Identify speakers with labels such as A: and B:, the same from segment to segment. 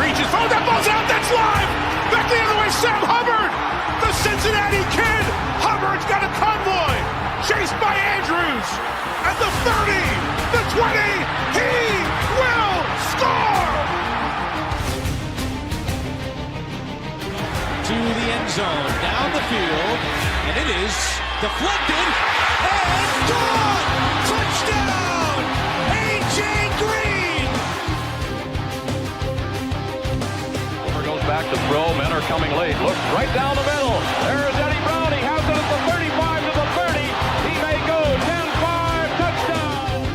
A: reaches, throws that ball's out, that's live! Back the other way, Sam Hubbard! The Cincinnati Kid! Hubbard's got a convoy! Chased by Andrews! At the 30, the 20, he will score!
B: To the end zone, down the field, and it is deflected, and gone! Touchdown! A.J. Green!
C: Over goes back to throw, men are coming late, looks right down the middle, there's Eddie Brown, he has it at the 35 to the 30, he may go, 10-5, touchdown!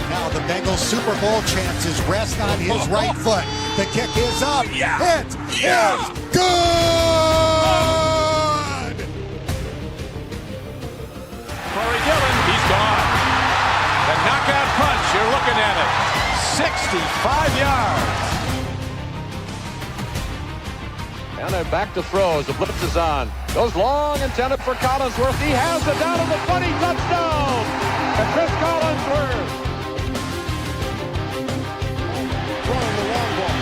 D: Now the Bengals Super Bowl chances rest on his right foot. The kick is up. It is good!
A: Corey Dillon, he's gone. The knockout punch, you're looking at it. 65 yards.
C: And then back to throws, the blitz is on. Goes long, intended for Collinsworth. He has it down to the 20, touchdown! And Chris Collinsworth.
D: Throwing the long ball.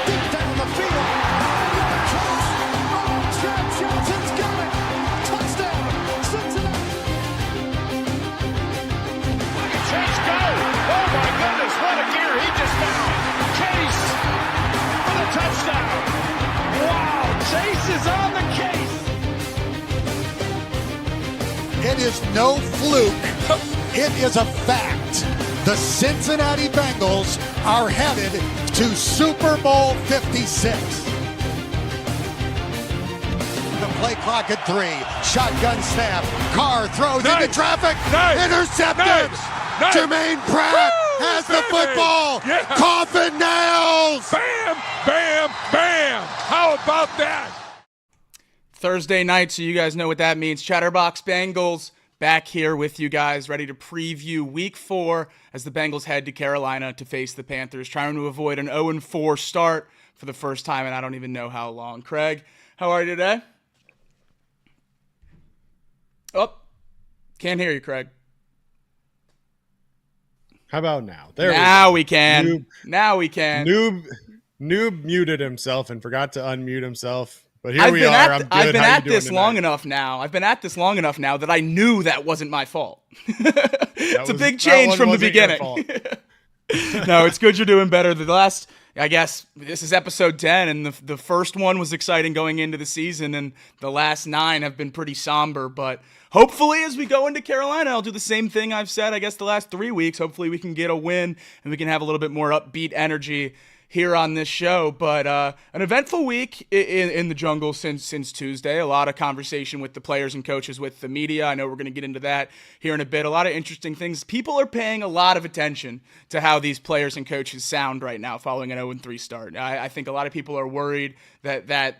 D: Deep down the field. Chad Johnson's got it. Touchdown, Cincinnati.
A: Look at Chase go. Oh my goodness, what a gear he just found. Chase for the touchdown. Wow, Chase is on the case.
D: It is no fluke. It is a fact. The Cincinnati Bengals are headed to Super Bowl 56. The play clock at 3. Shotgun snap. Carr throws into traffic. Intercepted. Jermaine Pratt has the football.
A: Yeah.
D: Coffin nails.
A: Bam, bam, bam. How about that?
E: Thursday night, so you guys know what that means. Chatterbox Bengals back here with you guys, ready to preview Week 4 as the Bengals head to Carolina to face the Panthers, trying to avoid an 0-4 start for the first time, and I don't even know how long. Craig, how are you today? Oh, can't hear you, Craig.
F: How about now?
E: We can. Now we can.
F: Noob muted himself and forgot to unmute himself. But here
E: I've
F: we are. I'm good.
E: I've been
F: How
E: at
F: you doing
E: this long
F: tonight?
E: enough now. I've been at this long enough now that I knew that wasn't my fault. It's a big change from the beginning. No, it's good you're doing better. The last, I guess, this is episode 10, and the first one was exciting going into the season, and the last 9 have been pretty somber. But hopefully, as we go into Carolina, I'll do the same thing I've said, I guess, the last 3 weeks. Hopefully, we can get a win, and we can have a little bit more upbeat energy here on this show. But an eventful week in the jungle since Tuesday. A lot of conversation with the players and coaches, with the media. I know we're going to get into that here in a bit. A lot of interesting things. People are paying a lot of attention to how these players and coaches sound right now following an 0-3 start. I think a lot of people are worried that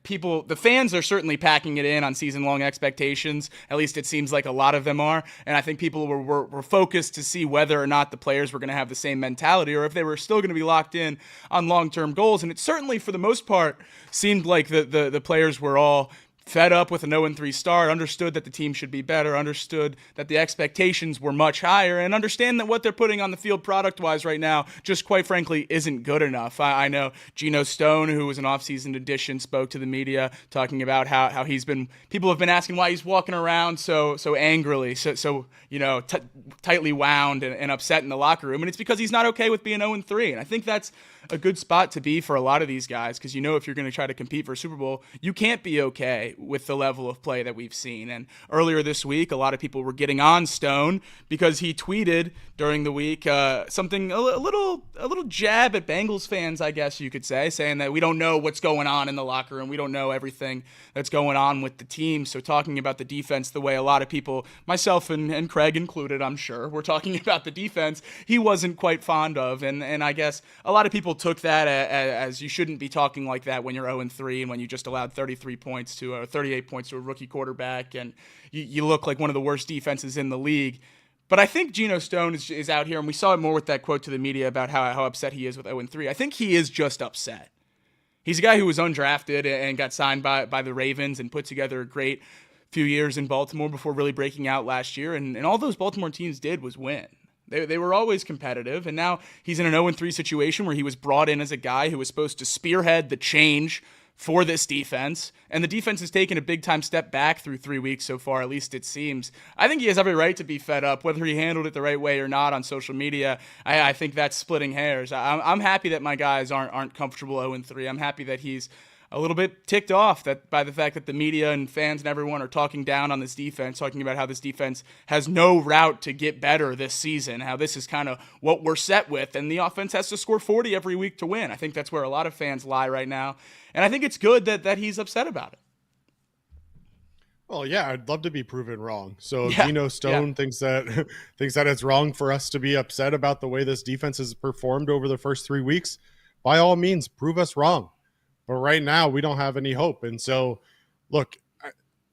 E: people, the fans are certainly packing it in on season-long expectations. At least it seems like a lot of them are. And I think people were focused to see whether or not the players were going to have the same mentality or if they were still going to be locked in on long-term goals. And it certainly, for the most part, seemed like the players were all fed up with an 0-3 start, understood that the team should be better, understood that the expectations were much higher, and understand that what they're putting on the field product-wise right now just, quite frankly, isn't good enough. I know Geno Stone, who was an offseason addition, spoke to the media talking about how he's been – people have been asking why he's walking around so angrily, so tightly wound and upset in the locker room, and it's because he's not okay with being 0-3, and I think that's a good spot to be for a lot of these guys, because if you're going to try to compete for a Super Bowl, you can't be okay with the level of play that we've seen. And earlier this week, a lot of people were getting on Stone because he tweeted during the week something, a little jab at Bengals fans, I guess you could say, saying that we don't know what's going on in the locker room, we don't know everything that's going on with the team. So talking about the defense the way a lot of people, myself and Craig included, I'm sure, we're talking about the defense he wasn't quite fond of, and I guess a lot of people took that as you shouldn't be talking like that when you're 0-3 and when you just allowed 38 points to a rookie quarterback, and you look like one of the worst defenses in the league. But I think Geno Stone is out here, and we saw it more with that quote to the media about how upset he is with 0-3. I think he is just upset. He's a guy who was undrafted and got signed by the Ravens and put together a great few years in Baltimore before really breaking out last year, and all those Baltimore teams did was win. They were always competitive, and now he's in an 0-3 situation where he was brought in as a guy who was supposed to spearhead the change for this defense, and the defense has taken a big-time step back through 3 weeks so far, at least it seems. I think he has every right to be fed up, whether he handled it the right way or not on social media. I think that's splitting hairs. I'm happy that my guys aren't comfortable 0-3. I'm happy that he's a little bit ticked off by the fact that the media and fans and everyone are talking down on this defense, talking about how this defense has no route to get better this season, how this is kind of what we're set with, and the offense has to score 40 every week to win. I think that's where a lot of fans lie right now, and I think it's good that he's upset about it.
F: Well, yeah, I'd love to be proven wrong. So if Geno Stone thinks that it's wrong for us to be upset about the way this defense has performed over the first 3 weeks, by all means, prove us wrong. But right now, we don't have any hope. And so, look,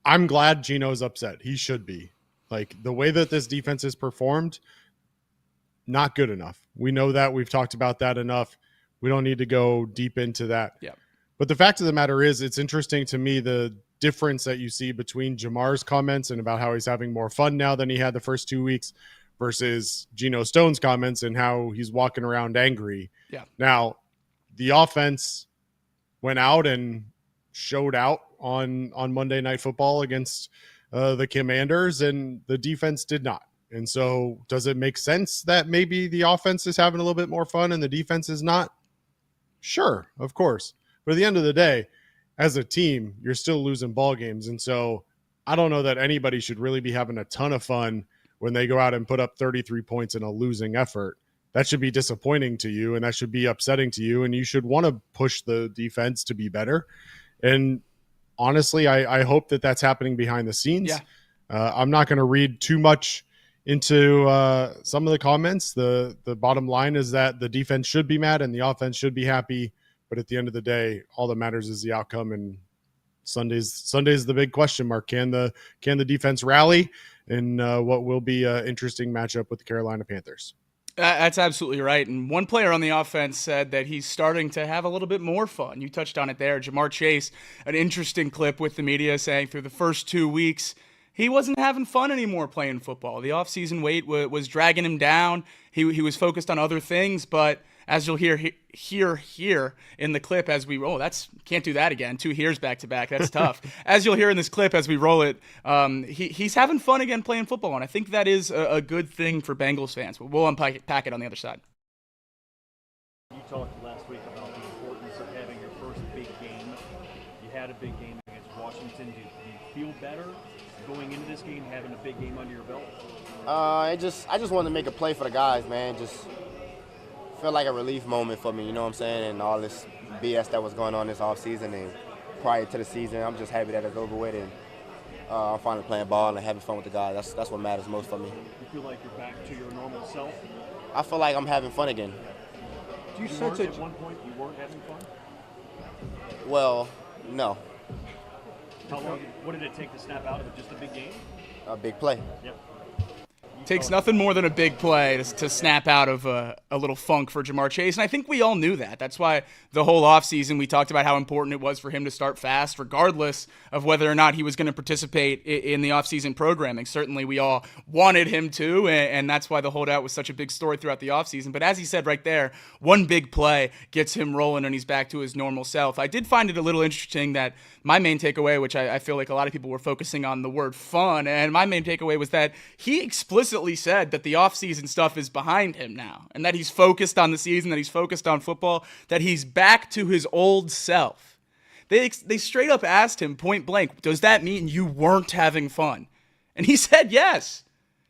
F: I'm glad Geno's upset. He should be. Like, the way that this defense has performed, not good enough. We know that. We've talked about that enough. We don't need to go deep into that.
E: Yeah.
F: But the fact of the matter is, it's interesting to me the difference that you see between Jamar's comments and about how he's having more fun now than he had the first 2 weeks versus Geno Stone's comments and how he's walking around angry.
E: Yeah.
F: Now, the offense went out and showed out on Monday Night Football against the Commanders, and the defense did not. And so does it make sense that maybe the offense is having a little bit more fun and the defense is not? Sure, of course. But at the end of the day, as a team, you're still losing ball games. And so I don't know that anybody should really be having a ton of fun when they go out and put up 33 points in a losing effort. That should be disappointing to you, and that should be upsetting to you, and you should want to push the defense to be better. And honestly, I hope that that's happening behind the scenes.
E: Yeah.
F: I'm not going to read too much into some of the comments. The bottom line is that the defense should be mad and the offense should be happy. But at the end of the day, all that matters is the outcome. And Sunday's the big question mark. Can the defense rally in what will be an interesting matchup with the Carolina Panthers?
E: That's absolutely right. And one player on the offense said that he's starting to have a little bit more fun. You touched on it there. Jamar Chase, an interesting clip with the media saying through the first 2 weeks, he wasn't having fun anymore playing football. The offseason weight was dragging him down. He was focused on other things, but as you'll hear in the clip as we roll, can't do that again. 2 hears back to back. That's tough. As you'll hear in this clip as we roll it, he's having fun again playing football, and I think that is a good thing for Bengals fans. We'll unpack it on the other side.
G: You talked last week about the importance of having your first big game. You had a big game against Washington. Do you feel better going into this game, having a big game under your belt?
H: I just wanted to make a play for the guys, man. Just felt like a relief moment for me, you know what I'm saying? And all this BS that was going on this offseason and prior to the season, I'm just happy that it's over with and I'm finally playing ball and having fun with the guys. That's what matters most for me.
G: You feel like you're back to your normal self?
H: I feel like I'm having fun again.
G: Do you sense at one point you weren't having fun?
H: Well, no.
G: How long? What did it take to snap out of it? Just a big game?
H: A big play.
G: Yep.
E: Takes nothing more than a big play to snap out of a little funk for Jamar Chase, and I think we all knew that. That's why the whole offseason we talked about how important it was for him to start fast, regardless of whether or not he was going to participate in the offseason programming. Certainly we all wanted him to, and that's why the holdout was such a big story throughout the offseason. But as he said right there, one big play gets him rolling and he's back to his normal self. I did find it a little interesting that my main takeaway, which I feel like a lot of people were focusing on the word fun, and my main takeaway was that he explicitly said that the offseason stuff is behind him now and that he's focused on the season, that he's focused on football, that he's back to his old self. They straight up asked him point blank, does that mean you weren't having fun? And he said yes.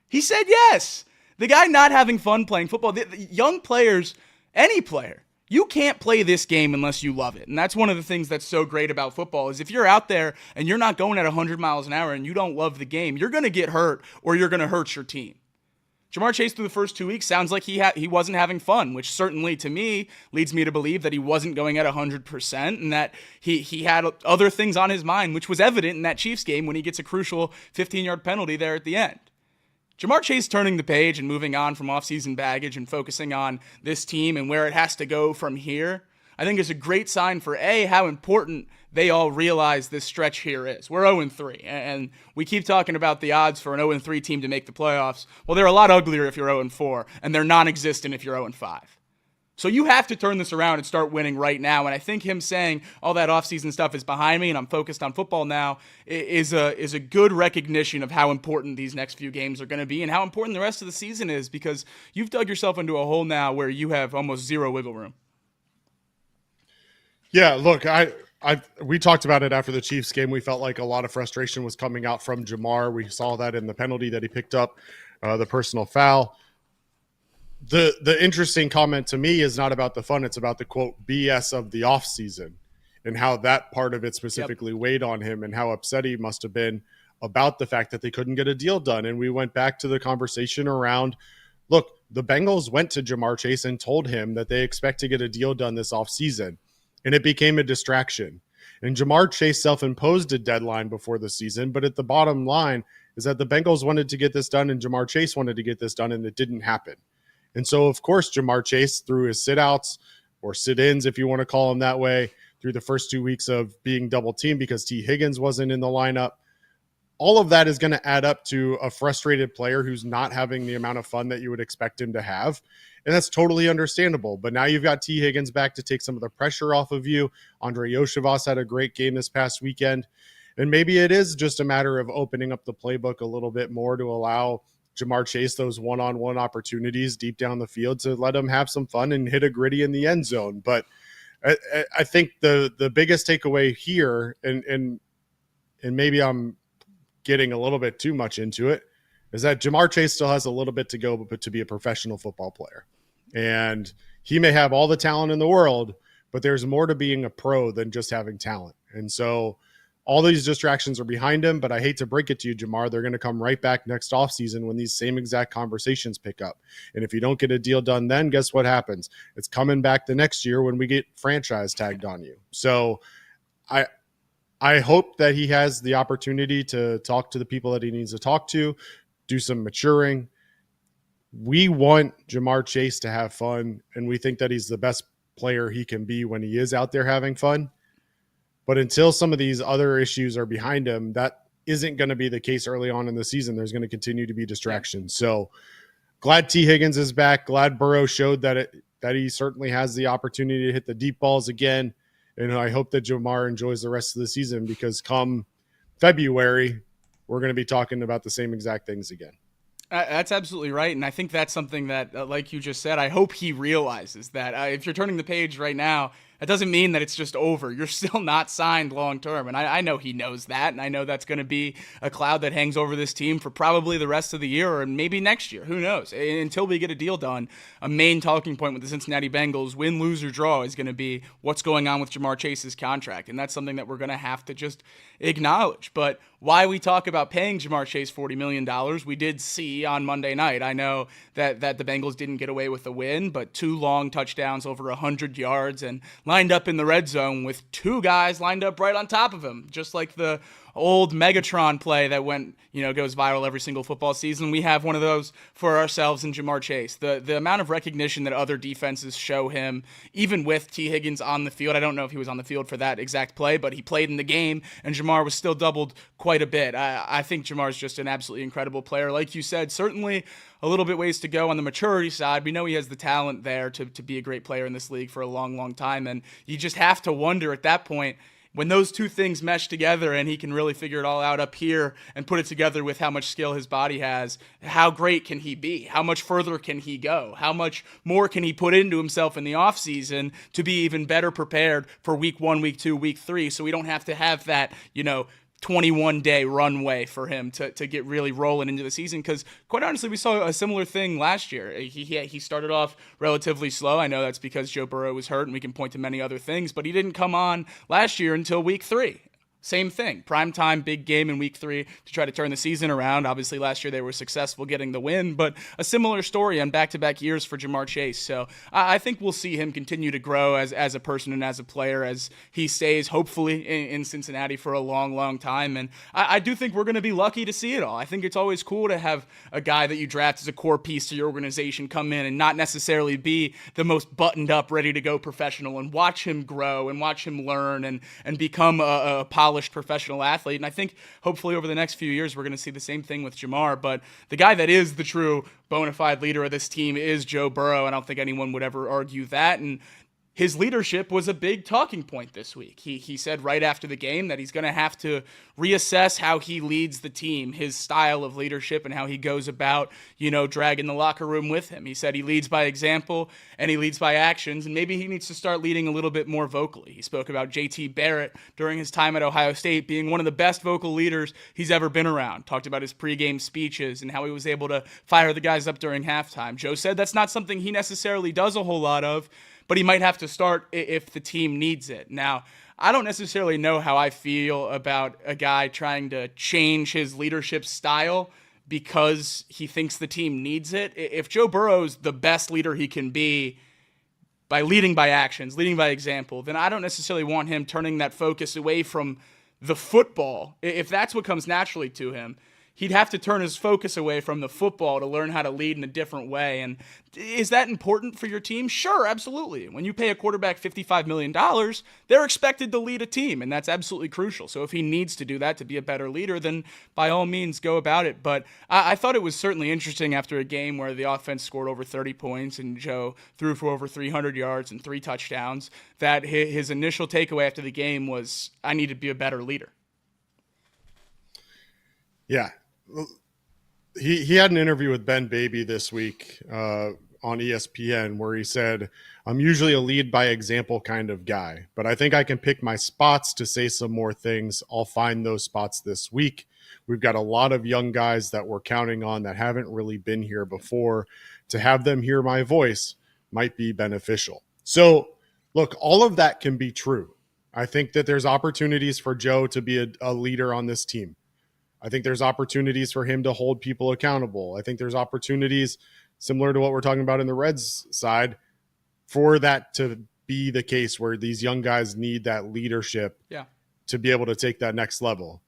E: He said yes. The guy not having fun playing football, the young players, any player, you can't play this game unless you love it. And that's one of the things that's so great about football is if you're out there and you're not going at 100 miles an hour and you don't love the game, you're going to get hurt or you're going to hurt your team. Jamar Chase through the first 2 weeks sounds like he wasn't having fun, which certainly to me leads me to believe that he wasn't going at 100% and that he had other things on his mind, which was evident in that Chiefs game when he gets a crucial 15-yard penalty there at the end. Jamar Chase turning the page and moving on from offseason baggage and focusing on this team and where it has to go from here, I think is a great sign for how important they all realize this stretch here is. We're 0-3, and we keep talking about the odds for an 0-3 team to make the playoffs. Well, they're a lot uglier if you're 0-4, and they're non-existent if you're 0-5. So you have to turn this around and start winning right now. And I think him saying all that offseason stuff is behind me and I'm focused on football now is a good recognition of how important these next few games are going to be and how important the rest of the season is, because you've dug yourself into a hole now where you have almost zero wiggle room.
F: Yeah, look, we talked about it after the Chiefs game. We felt like a lot of frustration was coming out from Ja'Marr. We saw that in the penalty that he picked up, the personal foul. The interesting comment to me is not about the fun. It's about the, quote, BS of the offseason and how that part of it specifically weighed on him and how upset he must have been about the fact that they couldn't get a deal done. And we went back to the conversation around, look, the Bengals went to Ja'Marr Chase and told him that they expect to get a deal done this offseason, and it became a distraction. And Ja'Marr Chase self-imposed a deadline before the season, but at the bottom line is that the Bengals wanted to get this done and Ja'Marr Chase wanted to get this done, and it didn't happen. And so, of course, Ja'Marr Chase, through his sit-outs or sit-ins, if you want to call them that way, through the first 2 weeks of being double-teamed because T. Higgins wasn't in the lineup, all of that is going to add up to a frustrated player who's not having the amount of fun that you would expect him to have. And that's totally understandable. But now you've got T. Higgins back to take some of the pressure off of you. Andre Yoshivas had a great game this past weekend. And maybe it is just a matter of opening up the playbook a little bit more to allow Ja'Marr Chase those one-on-one opportunities deep down the field to let him have some fun and hit a gritty in the end zone. But I think the biggest takeaway here, and maybe I'm getting a little bit too much into it, is that Ja'Marr Chase still has a little bit to go but to be a professional football player. And he may have all the talent in the world, but there's more to being a pro than just having talent. And so all these distractions are behind him, but I hate to break it to you, Ja'Marr, they're going to come right back next offseason when these same exact conversations pick up. And if you don't get a deal done then, guess what happens? It's coming back the next year when we get franchise tagged on you. So I hope that he has the opportunity to talk to the people that he needs to talk to, do some maturing. We want Ja'Marr Chase to have fun, and we think that he's the best player he can be when he is out there having fun. But until some of these other issues are behind him, that isn't going to be the case early on in the season. There's going to continue to be distractions. So glad T. Higgins is back. Glad Burrow showed that he certainly has the opportunity to hit the deep balls again. And I hope that Ja'Marr enjoys the rest of the season, because come February, we're going to be talking about the same exact things again.
E: That's absolutely right. And I think that's something that, like you just said, I hope he realizes that if you're turning the page right now, it doesn't mean that it's just over. You're still not signed long-term. And I know he knows that. And I know that's going to be a cloud that hangs over this team for probably the rest of the year or maybe next year. Who knows? Until we get a deal done, a main talking point with the Cincinnati Bengals, win, lose, or draw, is going to be what's going on with Ja'Marr Chase's contract. And that's something that we're going to have to just acknowledge. But why we talk about paying Ja'Marr Chase $40 million, we did see on Monday night. I know that the Bengals didn't get away with the win, but 2 long touchdowns over 100 yards and lined up in the red zone with 2 guys lined up right on top of him, just like the old Megatron play that goes viral every single football season. We have one of those for ourselves in Ja'Marr Chase. The amount of recognition that other defenses show him, even with T. Higgins on the field. I don't know if he was on the field for that exact play, but he played in the game, and Ja'Marr was still doubled quite a bit. I think Jamar's just an absolutely incredible player. Like you said, certainly a little bit ways to go on the maturity side. We know he has the talent there to be a great player in this league for a long, long time, and you just have to wonder at that point, when those two things mesh together and he can really figure it all out up here and put it together with how much skill his body has, how great can he be? How much further can he go? How much more can he put into himself in the offseason to be even better prepared for week 1, week 2, week 3, so we don't have to have that, 21-day runway for him to get really rolling into the season? Because quite honestly, we saw a similar thing last year. He started off relatively slow. I know that's because Joe Burrow was hurt, and we can point to many other things, but he didn't come on last year until week 3. Same thing. Primetime, big game in week 3 to try to turn the season around. Obviously, last year they were successful getting the win, but a similar story on back-to-back years for Ja'Marr Chase. So I think we'll see him continue to grow as a person and as a player as he stays, hopefully, in Cincinnati for a long, long time. And I do think we're going to be lucky to see it all. I think it's always cool to have a guy that you draft as a core piece to your organization come in and not necessarily be the most buttoned up, ready to go professional, and watch him grow and watch him learn and become a polished professional athlete. And I think hopefully over the next few years we're going to see the same thing with Ja'Marr. But the guy that is the true bona fide leader of this team is Joe Burrow. I don't think anyone would ever argue that. And his leadership was a big talking point this week. He said right after the game that he's going to have to reassess how he leads the team, his style of leadership, and how he goes about, dragging the locker room with him. He said he leads by example and he leads by actions, and maybe he needs to start leading a little bit more vocally. He spoke about J.T. Barrett during his time at Ohio State being one of the best vocal leaders he's ever been around. Talked about his pregame speeches and how he was able to fire the guys up during halftime. Joe said that's not something he necessarily does a whole lot of, but he might have to start if the team needs it. Now, I don't necessarily know how I feel about a guy trying to change his leadership style because he thinks the team needs it. If Joe Burrow's the best leader he can be by leading by actions, leading by example, then I don't necessarily want him turning that focus away from the football. If that's what comes naturally to him, he'd have to turn his focus away from the football to learn how to lead in a different way. And is that important for your team? Sure, absolutely. When you pay a quarterback $55 million, they're expected to lead a team, and that's absolutely crucial. So if he needs to do that to be a better leader, then by all means, go about it. But I thought it was certainly interesting after a game where the offense scored over 30 points and Joe threw for over 300 yards and 3 touchdowns, that his initial takeaway after the game was, I need to be a better leader.
F: Yeah. He had an interview with Ben Baby this week on ESPN where he said, I'm usually a lead by example kind of guy, but I think I can pick my spots to say some more things. I'll find those spots this week. We've got a lot of young guys that we're counting on that haven't really been here before. To have them hear my voice might be beneficial. So look, all of that can be true. I think that there's opportunities for Joe to be a leader on this team. I think there's opportunities for him to hold people accountable. I think there's opportunities similar to what we're talking about in the Reds side for that to be the case where these young guys need that leadership to be able to take that next level.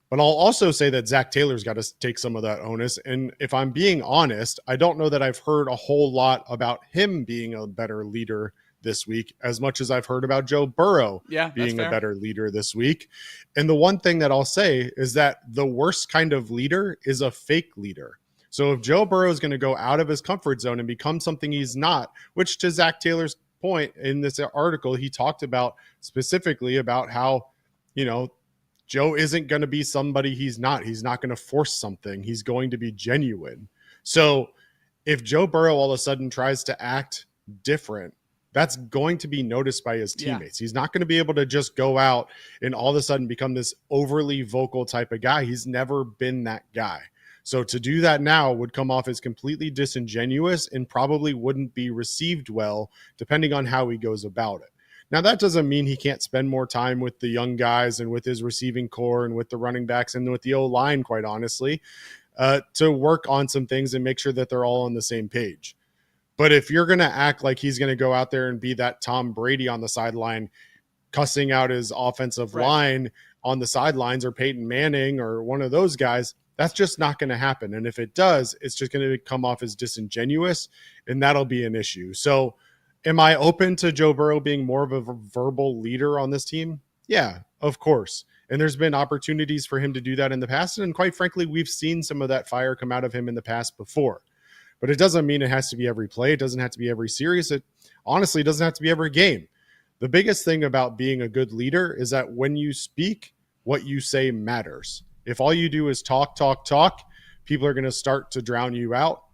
F: But I'll also say that Zach Taylor's got to take some of that onus. And if I'm being honest, I don't know that I've heard a whole lot about him being a better leader this week as much as I've heard about Joe Burrow being a better leader this week. And the one thing that I'll say is that the worst kind of leader is a fake leader. So if Joe Burrow is going to go out of his comfort zone and become something he's not, which to Zach Taylor's point in this article, he talked about specifically about how, Joe isn't going to be somebody he's not. He's not going to force something. He's going to be genuine. So if Joe Burrow all of a sudden tries to act different, that's going to be noticed by his teammates. He's not going to be able to just go out and all of a sudden become this overly vocal type of guy. He's never been that guy. So to do that now would come off as completely disingenuous and probably wouldn't be received well, depending on how he goes about it. Now, that doesn't mean he can't spend more time with the young guys and with his receiving core and with the running backs and with the O-line, quite honestly, to work on some things and make sure that they're all on the same page. But if you're going to act like he's going to go out there and be that Tom Brady on the sideline, cussing out his offensive line on the sidelines, or Peyton Manning or one of those guys, that's just not going to happen. And if it does, it's just going to come off as disingenuous, and that'll be an issue. So am I open to Joe Burrow being more of a verbal leader on this team? Yeah, of course. And there's been opportunities for him to do that in the past. And quite frankly, we've seen some of that fire come out of him in the past before. But it doesn't mean it has to be every play. It doesn't have to be every series. It honestly doesn't have to be every game. The biggest thing about being a good leader is that when you speak, what you say matters. If all you do is talk, people are going to start to drown you out.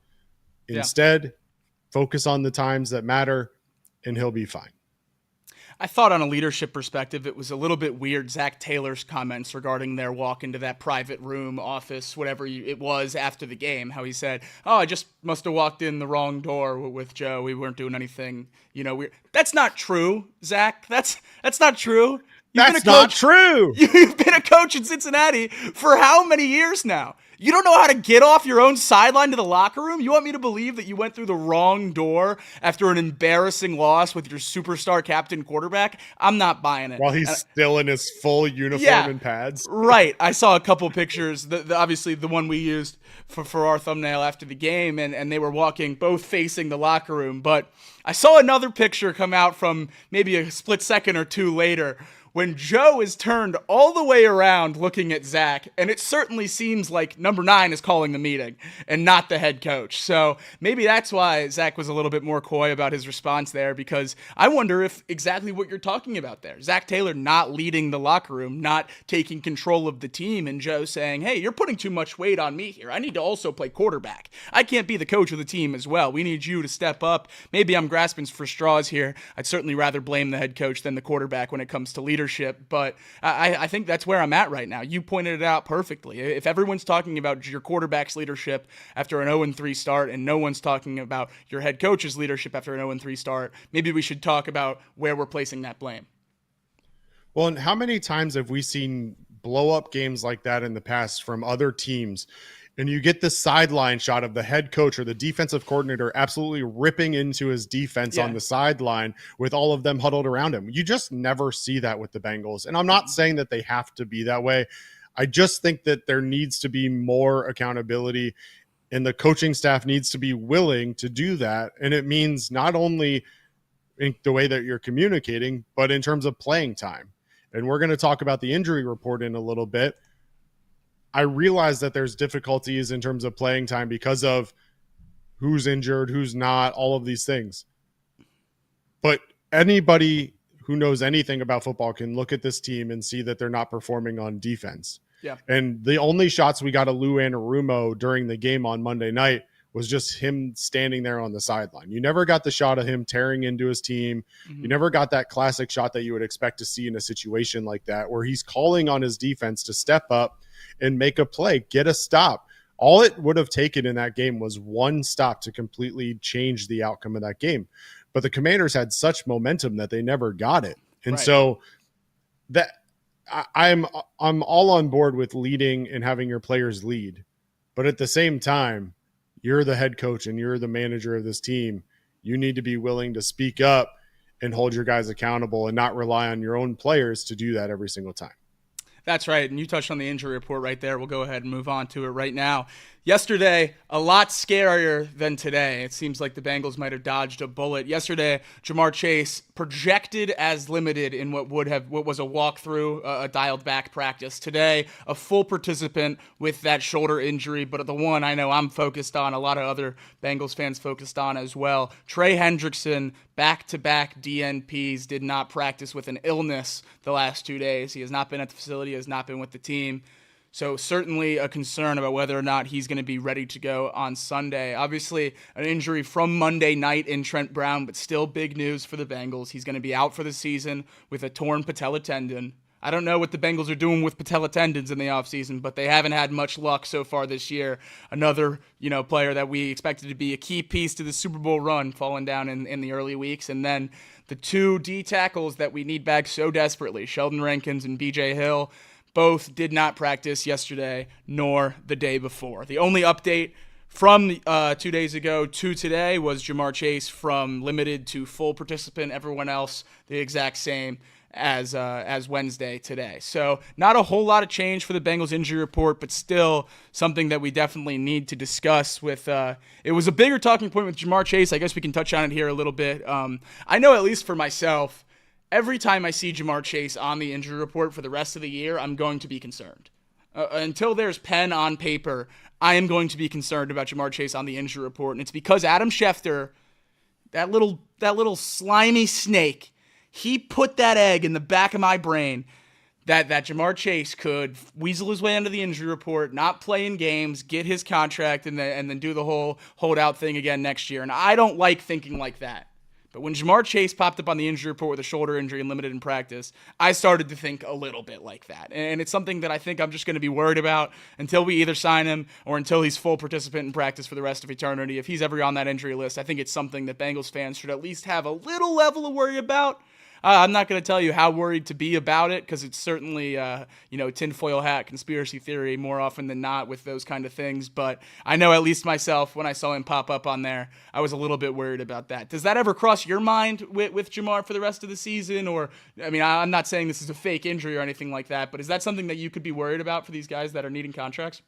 F: Instead, focus on the times that matter, and he'll be fine.
E: I thought on a leadership perspective, it was a little bit weird, Zach Taylor's comments regarding their walk into that private room, office, whatever it was after the game, how he said, I just must have walked in the wrong door with Joe. We weren't doing anything, weird. That's not true, Zach. That's not true.
F: That's not true.
E: You've been a coach in Cincinnati for how many years now? You don't know how to get off your own sideline to the locker room? You want me to believe that you went through the wrong door after an embarrassing loss with your superstar captain quarterback? I'm not buying it.
F: While he's still in his full uniform and pads.
E: Right. I saw a couple pictures, obviously the one we used for our thumbnail after the game, and they were walking both facing the locker room. But I saw another picture come out from maybe a split second or two later when Joe is turned all the way around looking at Zach, and it certainly seems like number 9 is calling the meeting and not the head coach. So maybe that's why Zach was a little bit more coy about his response there, because I wonder if exactly what you're talking about there. Zach Taylor not leading the locker room, not taking control of the team, and Joe saying, hey, you're putting too much weight on me here. I need to also play quarterback. I can't be the coach of the team as well. We need you to step up. Maybe I'm grasping for straws here. I'd certainly rather blame the head coach than the quarterback when it comes to leadership. But I think that's where I'm at right now. You pointed it out perfectly. If everyone's talking about your quarterback's leadership after an 0-3 start and no one's talking about your head coach's leadership after an 0-3 start, maybe we should talk about where we're placing that blame.
F: Well, and how many times have we seen blow-up games like that in the past from other teams? And you get the sideline shot of the head coach or the defensive coordinator absolutely ripping into his defense on the sideline with all of them huddled around him. You just never see that with the Bengals. And I'm not saying that they have to be that way. I just think that there needs to be more accountability, and the coaching staff needs to be willing to do that. And it means not only in the way that you're communicating, but in terms of playing time. And we're going to talk about the injury report in a little bit. I realize that there's difficulties in terms of playing time because of who's injured, who's not, all of these things. But anybody who knows anything about football can look at this team and see that they're not performing on defense.
E: Yeah.
F: And the only shots we got of Lou Anarumo during the game on Monday night was just him standing there on the sideline. You never got the shot of him tearing into his team. Mm-hmm. You never got that classic shot that you would expect to see in a situation like that, where he's calling on his defense to step up and make a play, get a stop. All it would have taken in that game was one stop to completely change the outcome of that game. But the Commanders had such momentum that they never got it. And so that I'm all on board with leading and having your players lead. But at the same time, you're the head coach and you're the manager of this team. You need to be willing to speak up and hold your guys accountable and not rely on your own players to do that every single time.
E: That's right, and you touched on the injury report right there. We'll go ahead and move on to it right now. Yesterday, a lot scarier than today. It seems like the Bengals might have dodged a bullet. Yesterday, Ja'Marr Chase projected as limited in what was a walkthrough, a dialed-back practice. Today, a full participant with that shoulder injury, but the one I know I'm focused on, a lot of other Bengals fans focused on as well. Trey Hendrickson, back-to-back DNPs, did not practice with an illness the last 2 days. He has not been at the facility, has not been with the team. So certainly a concern about whether or not he's going to be ready to go on Sunday. Obviously, an injury from Monday night in Trent Brown, but still big news for the Bengals. He's going to be out for the season with a torn patella tendon. I don't know what the Bengals are doing with patella tendons in the offseason, but they haven't had much luck so far this year. Another, player that we expected to be a key piece to the Super Bowl run falling down in the early weeks. And then the 2 D tackles that we need back so desperately, Sheldon Rankins and BJ Hill, both did not practice yesterday nor the day before. The only update from 2 days ago to today was Ja'Marr Chase from limited to full participant. Everyone else the exact same as Wednesday today. So not a whole lot of change for the Bengals injury report, but still something that we definitely need to discuss with, it was a bigger talking point with Ja'Marr Chase. I guess we can touch on it here a little bit. I know at least for myself, every time I see Ja'Marr Chase on the injury report for the rest of the year, I'm going to be concerned. Until there's pen on paper, I am going to be concerned about Ja'Marr Chase on the injury report, and it's because Adam Schefter, that little slimy snake, he put that egg in the back of my brain that Ja'Marr Chase could weasel his way into the injury report, not play in games, get his contract, and then do the whole holdout thing again next year. And I don't like thinking like that. But when Ja'Marr Chase popped up on the injury report with a shoulder injury and limited in practice, I started to think a little bit like that. And it's something that I think I'm just going to be worried about until we either sign him or until he's full participant in practice for the rest of eternity. If he's ever on that injury list, I think it's something that Bengals fans should at least have a little level of worry about. I'm not going to tell you how worried to be about it, because it's certainly, tinfoil hat conspiracy theory more often than not with those kind of things. But I know at least myself, when I saw him pop up on there, I was a little bit worried about that. Does that ever cross your mind with Ja'Marr for the rest of the season? Or, I mean, I'm not saying this is a fake injury or anything like that, but is that something that you could be worried about for these guys that are needing contracts?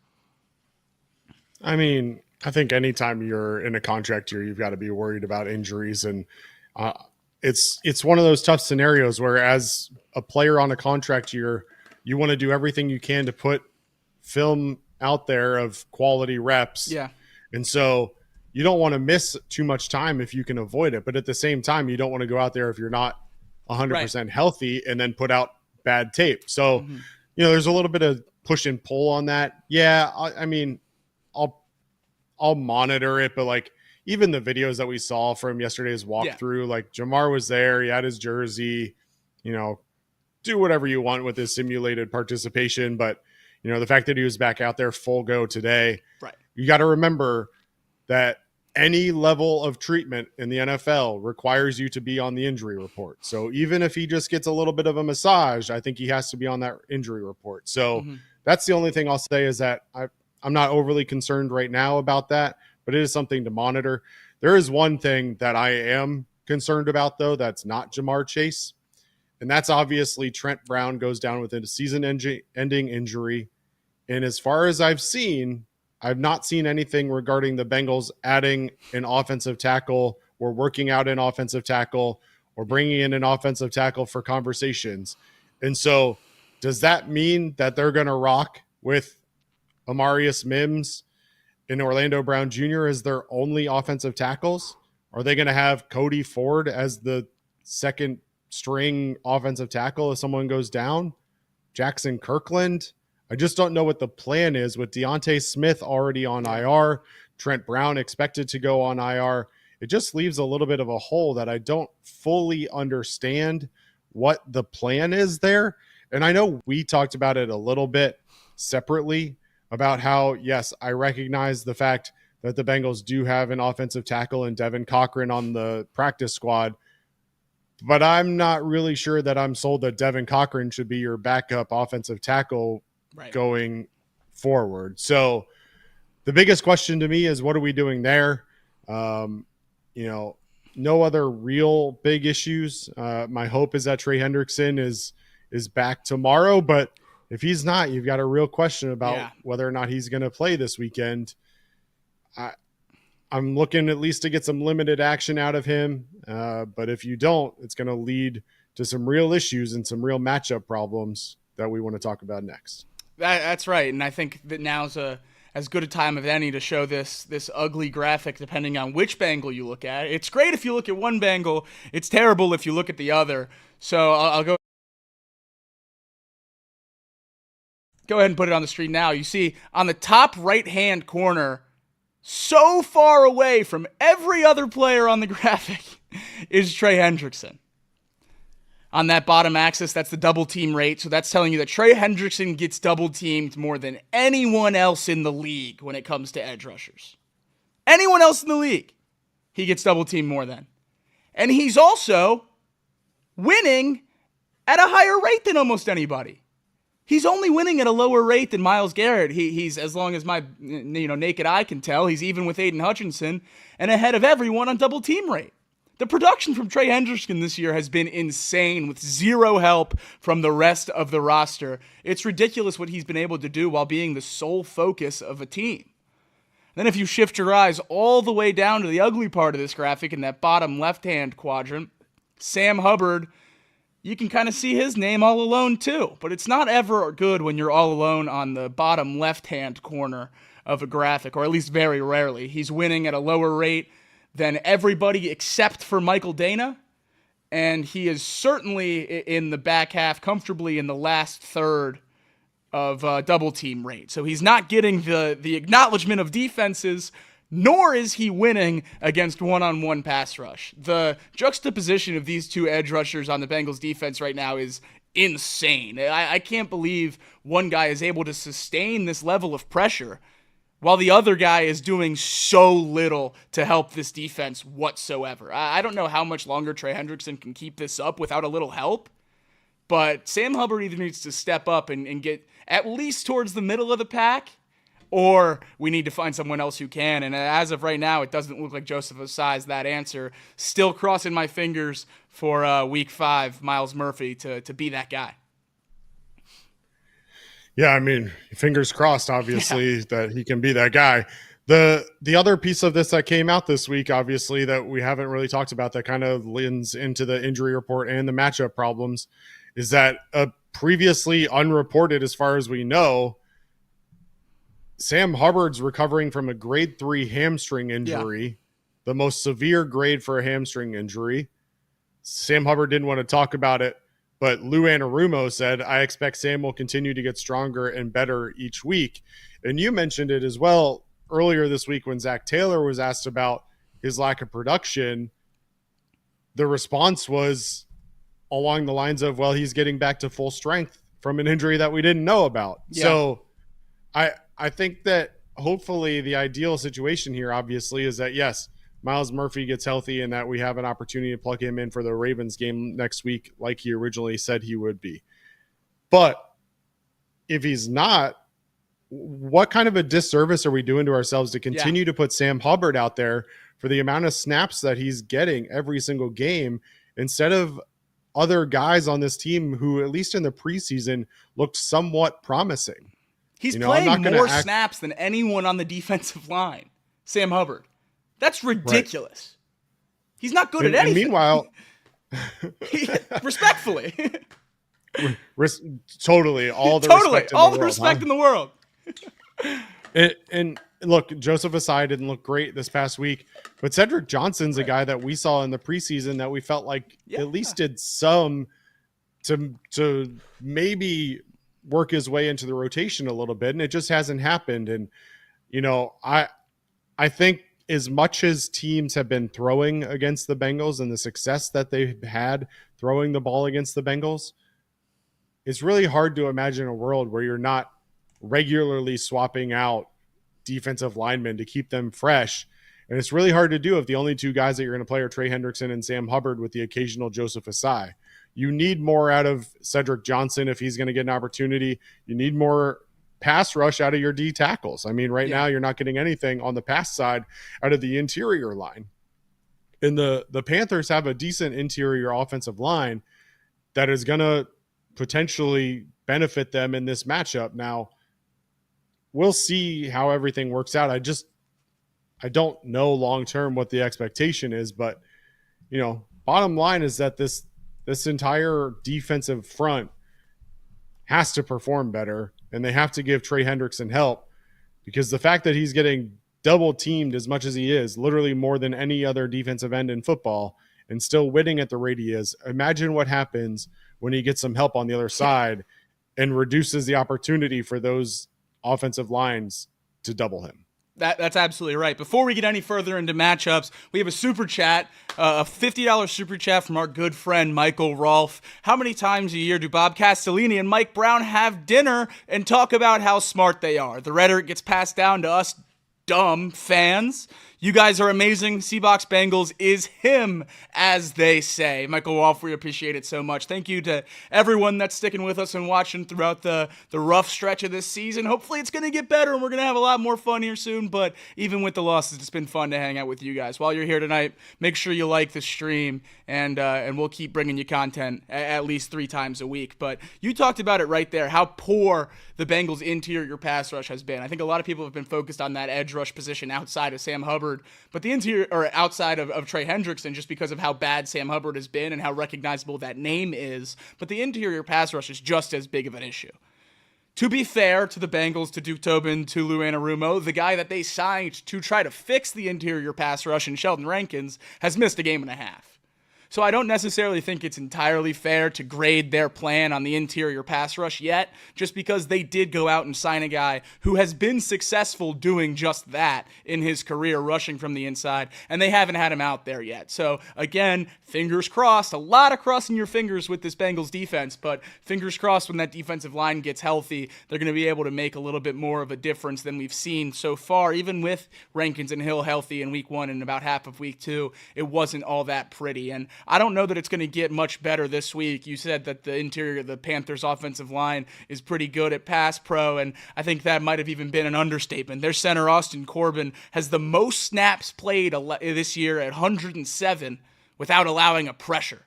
F: I mean, I think anytime you're in a contract year, you've got to be worried about injuries. And it's one of those tough scenarios where, as a player on a contract year, you want to do everything you can to put film out there of quality reps.
E: Yeah.
F: And so you don't want to miss too much time if you can avoid it. But at the same time, you don't want to go out there if you're not 100% healthy and then put out bad tape. So, there's a little bit of push and pull on that. Yeah. I mean, I'll monitor it, but like even the videos that we saw from yesterday's walkthrough, like Ja'Marr was there, he had his jersey, do whatever you want with his simulated participation. But, the fact that he was back out there full go today,
E: right?
F: You got to remember that any level of treatment in the NFL requires you to be on the injury report. So even if he just gets a little bit of a massage, I think he has to be on that injury report. So that's the only thing I'll say, is that I'm not overly concerned right now about that, but it is something to monitor. There is one thing that I am concerned about, though, that's not Ja'Marr Chase, and that's obviously Trent Brown goes down with a season-ending injury. And as far as I've not seen anything regarding the Bengals adding an offensive tackle or working out an offensive tackle or bringing in an offensive tackle for conversations. And so does that mean that they're going to rock with Amarius Mims and Orlando Brown Jr. as their only offensive tackles? Are they going to have Cody Ford as the second string offensive tackle if someone goes down? Jackson Kirkland? I just don't know what the plan is with Deontay Smith already on IR, Trent Brown expected to go on IR. It just leaves a little bit of a hole that I don't fully understand what the plan is there. And I know we talked about it a little bit separately, about how, yes, I recognize the fact that the Bengals do have an offensive tackle in Devin Cochran on the practice squad, but I'm not really sure that I'm sold that Devin Cochran should be your backup offensive tackle going forward. So the biggest question to me is, what are we doing there? No other real big issues. My hope is that Trey Hendrickson is back tomorrow, but if he's not, you've got a real question about whether or not he's going to play this weekend. I'm looking at least to get some limited action out of him. But if you don't, it's going to lead to some real issues and some real matchup problems that we want to talk about next.
E: That's right. And I think that now's as good a time as any to show this ugly graphic, depending on which Bengal you look at. It's great if you look at one Bengal. It's terrible if you look at the other. So I'll go ahead and put it on the screen now. You see on the top right-hand corner, so far away from every other player on the graphic, is Trey Hendrickson. On that bottom axis, that's the double team rate. So that's telling you that Trey Hendrickson gets double teamed more than anyone else in the league when it comes to edge rushers. Anyone else in the league, he gets double teamed more than. And he's also winning at a higher rate than almost anybody. He's only winning at a lower rate than Myles Garrett. He's, as long as my naked eye can tell, he's even with Aiden Hutchinson and ahead of everyone on double team rate. The production from Trey Hendrickson this year has been insane, with zero help from the rest of the roster. It's ridiculous what he's been able to do while being the sole focus of a team. Then if you shift your eyes all the way down to the ugly part of this graphic in that bottom left-hand quadrant, Sam Hubbard, you can kind of see his name all alone too. But it's not ever good when you're all alone on the bottom left-hand corner of a graphic, or at least very rarely. He's winning at a lower rate than everybody except for Michael Dana, and he is certainly in the back half, comfortably in the last third of double team rate. So he's not getting the acknowledgement of defenses, nor is he winning against one-on-one pass rush. The juxtaposition of these two edge rushers on the Bengals defense right now is insane. I can't believe one guy is able to sustain this level of pressure while the other guy is doing so little to help this defense whatsoever. I don't know how much longer Trey Hendrickson can keep this up without a little help, but Sam Hubbard either needs to step up and get at least towards the middle of the pack, or we need to find someone else who can. And as of right now, it doesn't look like Joseph Ossai is that answer. Still crossing my fingers for Week 5, Miles Murphy to be that guy.
F: Yeah, I mean, fingers crossed, obviously, that he can be that guy. The other piece of this that came out this week, obviously, that we haven't really talked about that kind of leans into the injury report and the matchup problems is that previously unreported, as far as we know, Sam Hubbard's recovering from a grade 3 hamstring injury, the most severe grade for a hamstring injury. Sam Hubbard didn't want to talk about it, but Lou Anarumo said, I expect Sam will continue to get stronger and better each week. And you mentioned it as well earlier this week when Zach Taylor was asked about his lack of production. The response was along the lines of, well, he's getting back to full strength from an injury that we didn't know about. Yeah. So I think that hopefully the ideal situation here, obviously, is that, yes, Miles Murphy gets healthy and that we have an opportunity to plug him in for the Ravens game next week like he originally said he would be. But if he's not, what kind of a disservice are we doing to ourselves to continue to put Sam Hubbard out there for the amount of snaps that he's getting every single game instead of other guys on this team who, at least in the preseason, looked somewhat promising?
E: He's playing more snaps than anyone on the defensive line, Sam Hubbard. That's ridiculous. Right. He's not good at anything.
F: And meanwhile,
E: respectfully.
F: Totally. All the respect in the world. And look, Joseph Ossai didn't look great this past week, but Cedric Johnson's a guy that we saw in the preseason that we felt like at least did some to maybe work his way into the rotation a little bit, and it just hasn't happened. And, you know, I think as much as teams have been throwing against the Bengals and the success that they've had throwing the ball against the Bengals, it's really hard to imagine a world where you're not regularly swapping out defensive linemen to keep them fresh. And it's really hard to do if the only two guys that you're going to play are Trey Hendrickson and Sam Hubbard with the occasional Joseph Ossai. You need more out of Cedric Johnson if he's going to get an opportunity. You need more pass rush out of your D tackles. I mean, right now you're not getting anything on the pass side out of the interior line. And the Panthers have a decent interior offensive line that is going to potentially benefit them in this matchup. Now, we'll see how everything works out. I don't know long-term what the expectation is, but, you know, bottom line is that this entire defensive front has to perform better, and they have to give Trey Hendrickson help, because the fact that he's getting double teamed as much as he is, literally more than any other defensive end in football, and still winning at the rate he is, imagine what happens when he gets some help on the other side and reduces the opportunity for those offensive lines to double him.
E: That's absolutely right. Before we get any further into matchups, we have a super chat, a $50 super chat from our good friend Michael Rolfe. How many times a year do Bob Castellini and Mike Brown have dinner and talk about how smart they are? The rhetoric gets passed down to us dumb fans. You guys are amazing. CBox Bengals is him, as they say. Michael Rolfe, we appreciate it so much. Thank you to everyone that's sticking with us and watching throughout the rough stretch of this season. Hopefully it's going to get better and we're going to have a lot more fun here soon. But even with the losses, it's been fun to hang out with you guys. While you're here tonight, make sure you like the stream, and we'll keep bringing you content at least 3 times a week. But you talked about it right there, how poor the Bengals' interior pass rush has been. I think a lot of people have been focused on that edge rush position outside of Sam Hubbard, but the interior, or outside of Trey Hendrickson, just because of how bad Sam Hubbard has been and how recognizable that name is. But the interior pass rush is just as big of an issue. To be fair to the Bengals, to Duke Tobin, to Lou Anarumo, the guy that they signed to try to fix the interior pass rush in Sheldon Rankins has missed a game and a half. So I don't necessarily think it's entirely fair to grade their plan on the interior pass rush yet, just because they did go out and sign a guy who has been successful doing just that in his career, rushing from the inside, and they haven't had him out there yet. So again, fingers crossed, a lot of crossing your fingers with this Bengals defense, but fingers crossed when that defensive line gets healthy, they're going to be able to make a little bit more of a difference than we've seen so far. Even with Rankins and Hill healthy in week 1 and about half of week 2, it wasn't all that pretty. And I don't know that it's going to get much better this week. You said that the interior of the Panthers offensive line is pretty good at pass pro, and I think that might have even been an understatement. Their center, Austin Corbin, has the most snaps played this year at 107 without allowing a pressure.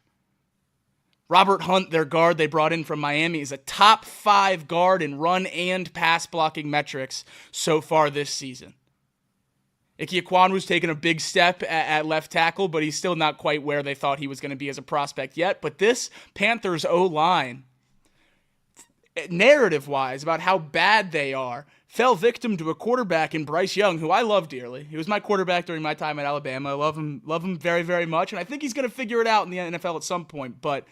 E: Robert Hunt, their guard they brought in from Miami, is a top 5 guard in run and pass blocking metrics so far this season. Ike Ekwonwu's taken a big step at left tackle, but he's still not quite where they thought he was going to be as a prospect yet. But this Panthers O-line, narrative-wise, about how bad they are, fell victim to a quarterback in Bryce Young, who I love dearly. He was my quarterback during my time at Alabama. I love him very, very much, and I think he's going to figure it out in the NFL at some point. But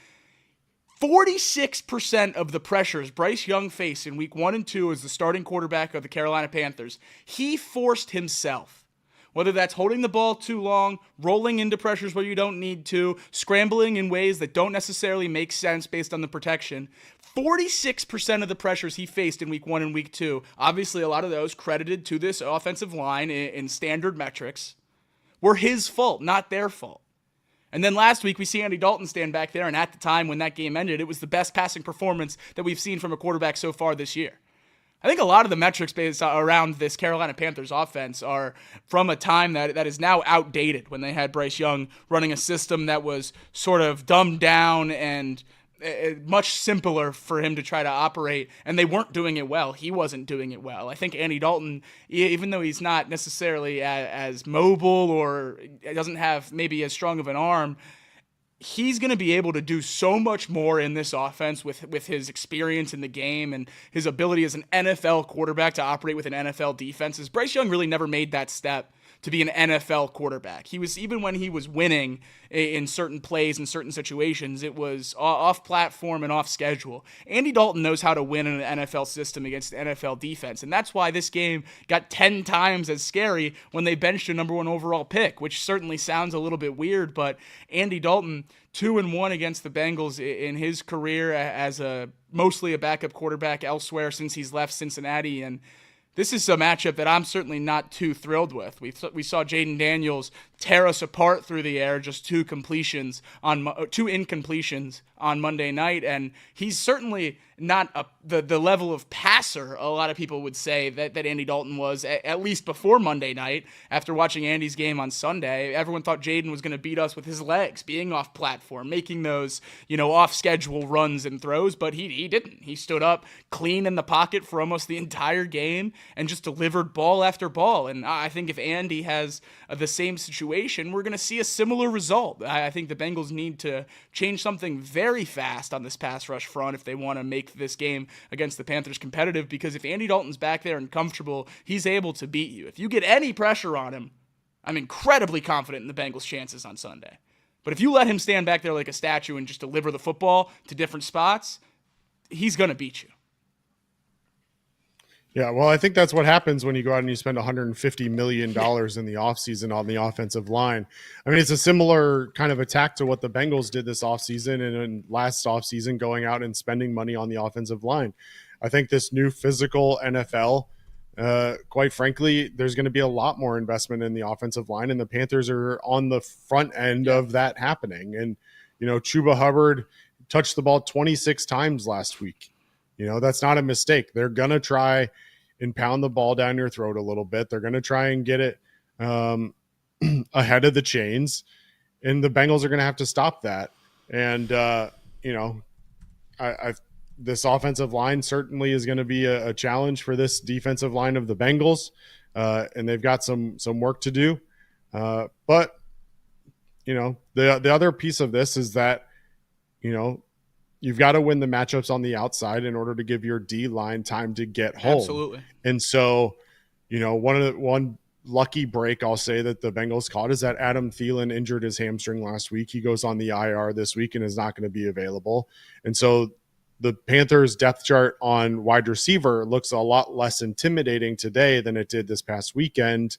E: 46% of the pressures Bryce Young faced in week 1 and 2 as the starting quarterback of the Carolina Panthers, he forced himself. Whether that's holding the ball too long, rolling into pressures where you don't need to, scrambling in ways that don't necessarily make sense based on the protection. 46% of the pressures he faced in week 1 and week 2, obviously a lot of those credited to this offensive line in standard metrics, were his fault, not their fault. And then last week we see Andy Dalton stand back there, and at the time when that game ended, it was the best passing performance that we've seen from a quarterback so far this year. I think a lot of the metrics based around this Carolina Panthers offense are from a time that is now outdated, when they had Bryce Young running a system that was sort of dumbed down and much simpler for him to try to operate, and they weren't doing it well. He wasn't doing it well. I think Andy Dalton, even though he's not necessarily as mobile or doesn't have maybe as strong of an arm, he's going to be able to do so much more in this offense with his experience in the game and his ability as an NFL quarterback to operate with an NFL defense. Bryce Young really never made that step to be an NFL quarterback. He was, even when he was winning in certain plays, in certain situations, it was off platform and off schedule. Andy Dalton knows how to win in an NFL system against an NFL defense, and that's why this game got 10 times as scary when they benched a number 1 overall pick, which certainly sounds a little bit weird, but Andy Dalton, 2-1 against the Bengals in his career as mostly a backup quarterback elsewhere since he's left Cincinnati, and this is a matchup that I'm certainly not too thrilled with. We saw Jaden Daniels tear us apart through the air, just 2 incompletions on Monday night, and he's certainly not the level of passer a lot of people would say that Andy Dalton was, at least before Monday night. After watching Andy's game on Sunday, everyone thought Jaden was going to beat us with his legs, being off platform, making those off schedule runs and throws, but he didn't. He stood up clean in the pocket for almost the entire game and just delivered ball after ball. And I think if Andy has the same situation, we're going to see a similar result. I think the Bengals need to change something very fast on this pass rush front if they want to make this game against the Panthers competitive, because if Andy Dalton's back there and comfortable, he's able to beat you. If you get any pressure on him, I'm incredibly confident in the Bengals' chances on Sunday. But if you let him stand back there like a statue and just deliver the football to different spots, he's going to beat you.
F: Yeah, well, I think that's what happens when you go out and you spend $150 million in the offseason on the offensive line. I mean, it's a similar kind of attack to what the Bengals did this offseason and last offseason, going out and spending money on the offensive line. I think this new physical NFL, quite frankly, there's going to be a lot more investment in the offensive line, and the Panthers are on the front end of that happening. And, Chuba Hubbard touched the ball 26 times last week. That's not a mistake. They're going to try and pound the ball down your throat a little bit. They're going to try and get it ahead of the chains, and the Bengals are going to have to stop that. And, this offensive line certainly is going to be a challenge for this defensive line of the Bengals, and they've got some work to do. But, the other piece of this is that, you've got to win the matchups on the outside in order to give your D line time to get home.
E: Absolutely.
F: And so, one lucky break I'll say that the Bengals caught is that Adam Thielen injured his hamstring last week. He goes on the IR this week and is not going to be available. And so the Panthers depth chart on wide receiver looks a lot less intimidating today than it did this past weekend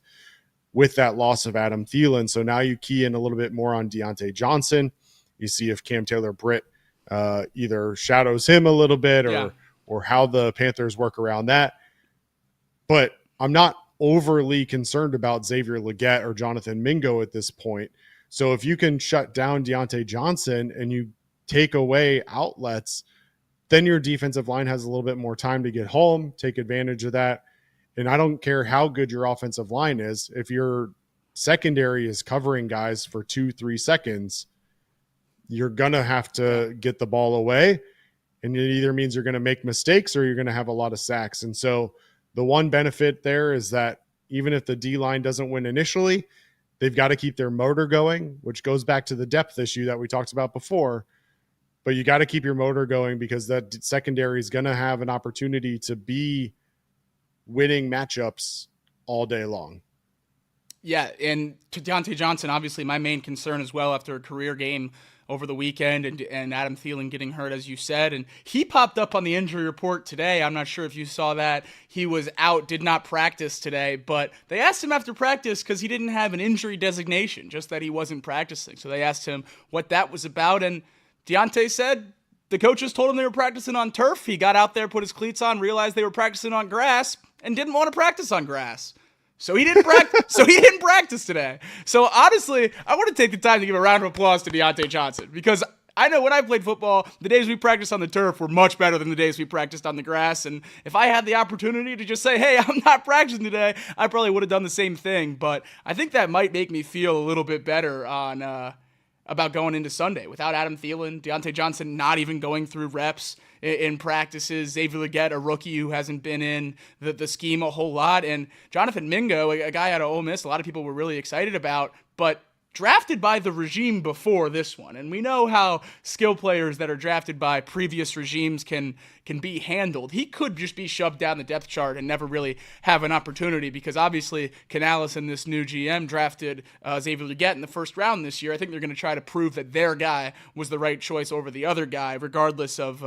F: with that loss of Adam Thielen. So now you key in a little bit more on Deontay Johnson. You see if Cam Taylor-Britt either shadows him a little bit or how the Panthers work around that. But I'm not overly concerned about Xavier Legette or Jonathan Mingo at this point. So if you can shut down Deontay Johnson and you take away outlets, then your defensive line has a little bit more time to get home, take advantage of that. And I don't care how good your offensive line is. If your secondary is covering guys for 2-3 seconds, you're going to have to get the ball away. And it either means you're going to make mistakes or you're going to have a lot of sacks. And so the one benefit there is that even if the D-line doesn't win initially, they've got to keep their motor going, which goes back to the depth issue that we talked about before. But you got to keep your motor going because that secondary is going to have an opportunity to be winning matchups all day long.
E: Yeah, and to Deontay Johnson, obviously my main concern as well after a career game over the weekend and Adam Thielen getting hurt, as you said. And he popped up on the injury report today. I'm not sure if you saw that. He was out, did not practice today, but they asked him after practice because he didn't have an injury designation, just that he wasn't practicing. So they asked him what that was about, and Deontay said the coaches told him they were practicing on turf. He got out there, put his cleats on, realized they were practicing on grass, and didn't want to practice on grass. So he didn't practice today. So honestly, I want to take the time to give a round of applause to Deontay Johnson because I know when I played football, the days we practiced on the turf were much better than the days we practiced on the grass. And if I had the opportunity to just say, hey, I'm not practicing today, I probably would have done the same thing. But I think that might make me feel a little bit better on about going into Sunday without Adam Thielen, Deontay Johnson not even going through reps in practices, Xavier Legette, a rookie who hasn't been in the scheme a whole lot, and Jonathan Mingo, a guy out of Ole Miss a lot of people were really excited about, but drafted by the regime before this one. And we know how skill players that are drafted by previous regimes can be handled. He could just be shoved down the depth chart and never really have an opportunity because obviously Canales and this new GM drafted Xavier Legette in the first round this year. I think they're going to try to prove that their guy was the right choice over the other guy, regardless of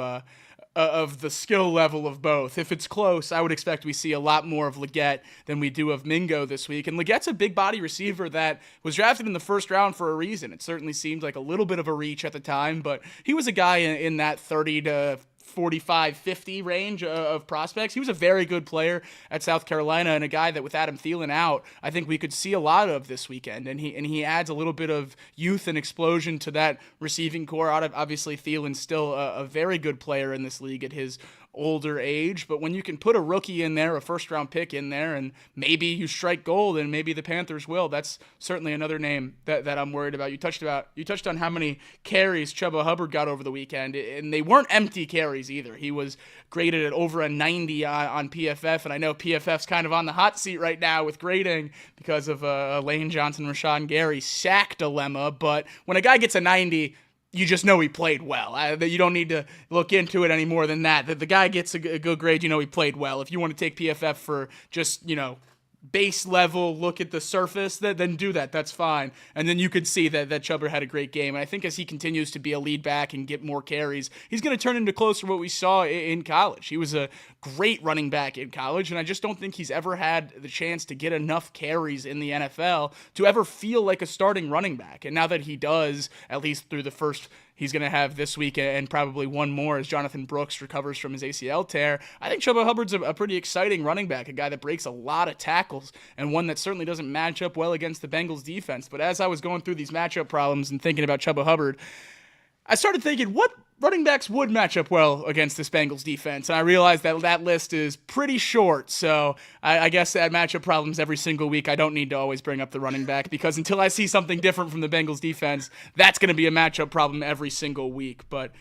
E: the skill level of both. If it's close, I would expect we see a lot more of Legette than we do of Mingo this week. And Legette's a big body receiver that was drafted in the first round for a reason. It certainly seemed like a little bit of a reach at the time, but he was a guy in that 30 to 45, 50 range of prospects. He was a very good player at South Carolina and a guy that with Adam Thielen out, I think we could see a lot of this weekend. And he adds a little bit of youth and explosion to that receiving core. Obviously, Thielen's still a very good player in this league at his older age, but when you can put a rookie in there, a first-round pick in there, and maybe you strike gold, and maybe the Panthers will, that's certainly another name that I'm worried about. You touched on how many carries Chuba Hubbard got over the weekend, and they weren't empty carries either. He was graded at over a 90 on PFF, and I know PFF's kind of on the hot seat right now with grading because of Lane Johnson, Rashawn Gary sack dilemma, but when a guy gets a 90, you just know he played well. You don't need to look into it any more than that. The guy gets a good grade, you know he played well. If you want to take PFF for just, base level look at the surface, then do that. That's fine. And then you could see that Chuba had a great game. And I think as he continues to be a lead back and get more carries, he's going to turn into closer to what we saw in college. He was a great running back in college, and I just don't think he's ever had the chance to get enough carries in the NFL to ever feel like a starting running back. And now that he does, at least through the first he's going to have this week and probably one more as Jonathan Brooks recovers from his ACL tear, I think Chuba Hubbard's a pretty exciting running back, a guy that breaks a lot of tackles and one that certainly doesn't match up well against the Bengals defense. But as I was going through these matchup problems and thinking about Chuba Hubbard, I started thinking, what running backs would match up well against this Bengals defense? And I realized that list is pretty short. So I guess that matchup problems every single week. I don't need to always bring up the running back because until I see something different from the Bengals defense, that's going to be a matchup problem every single week. But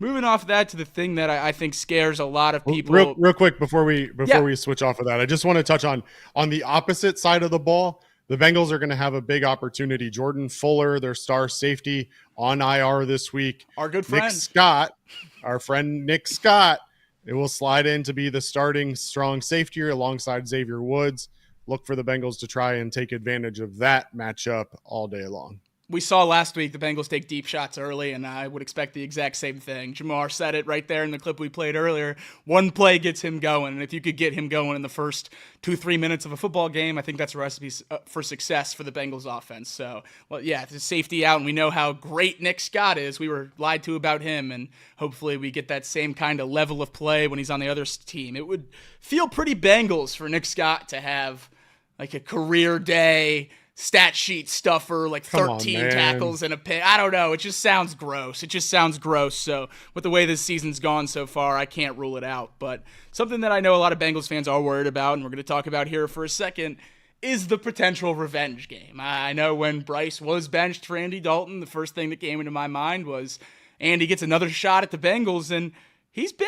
E: moving off that to the thing that I think scares a lot of people.
F: Real quick before we switch off of that, I just want to touch on the opposite side of the ball. The Bengals are going to have a big opportunity. Jordan Fuller, their star safety, on IR this week.
E: Our good friend.
F: Nick Scott, our friend Nick Scott, it will slide in to be the starting strong safety alongside Xavier Woods. look for the Bengals to try and take advantage of that matchup all day long.
E: We saw last week the Bengals take deep shots early, and I would expect the exact same thing. Jamar said it right there in the clip we played earlier. One play gets him going, and if you could get him going in the first 2-3 minutes of a football game, I think that's a recipe for success for the Bengals offense. So, well, yeah, the safety out, and we know how great Nick Scott is. We were lied to about him, and hopefully we get that same kind of level of play when he's on the other team. It would feel pretty Bengals for Nick Scott to have like a career day stat sheet stuffer, like 13 tackles and a pick. I don't know. It just sounds gross. So with the way this season's gone so far, I can't rule it out. But something that I know a lot of Bengals fans are worried about, and we're going to talk about here for a second, is the potential revenge game. I know when Bryce was benched for Andy Dalton, the first thing that came into my mind was Andy gets another shot at the Bengals, and he's been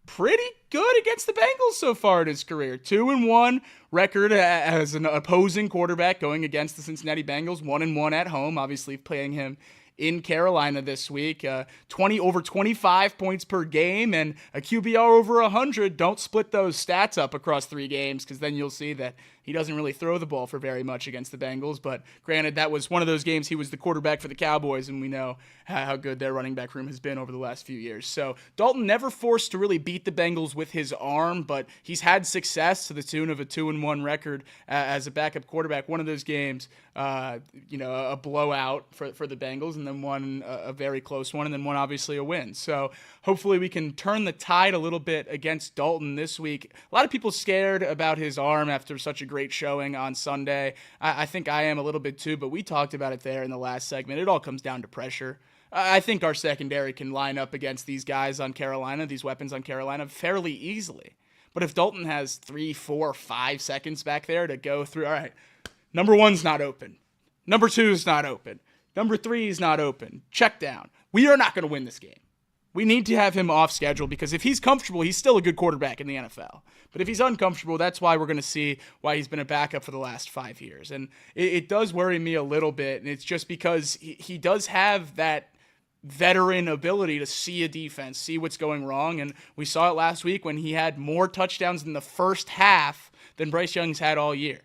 E: pretty good against the Bengals so far in his career. 2-1 record as an opposing quarterback going against the Cincinnati Bengals. 1-1 at home, obviously playing him in Carolina this week. 25 points per game and a QBR over 100. Don't split those stats up across 3 games, because then you'll see that he doesn't really throw the ball for very much against the Bengals. But granted, that was one of those games he was the quarterback for the Cowboys, and we know how good their running back room has been over the last few years. So Dalton never forced to really beat the Bengals with his arm, but he's had success to the tune of a 2-1 record as a backup quarterback. One of those games, a blowout for the Bengals, and then one a very close one, and then one obviously a win. So hopefully we can turn the tide a little bit against Dalton this week. A lot of people scared about his arm after such a great showing on Sunday. I think I am a little bit too, but we talked about it there in the last segment. It all comes down to pressure. I think our secondary can line up against these guys on Carolina, these weapons on Carolina, fairly easily. But if Dalton has 3, 4, 5 seconds back there to go through, all right, number 1's not open. Number 2's not open. Number 3 is not open. Check down. We are not going to win this game. We need to have him off schedule, because if he's comfortable, he's still a good quarterback in the NFL. But if he's uncomfortable, that's why we're going to see why he's been a backup for the last 5 years. And it does worry me a little bit, and it's just because he does have that veteran ability to see a defense, see what's going wrong. And we saw it last week when he had more touchdowns in the first half than Bryce Young's had all year.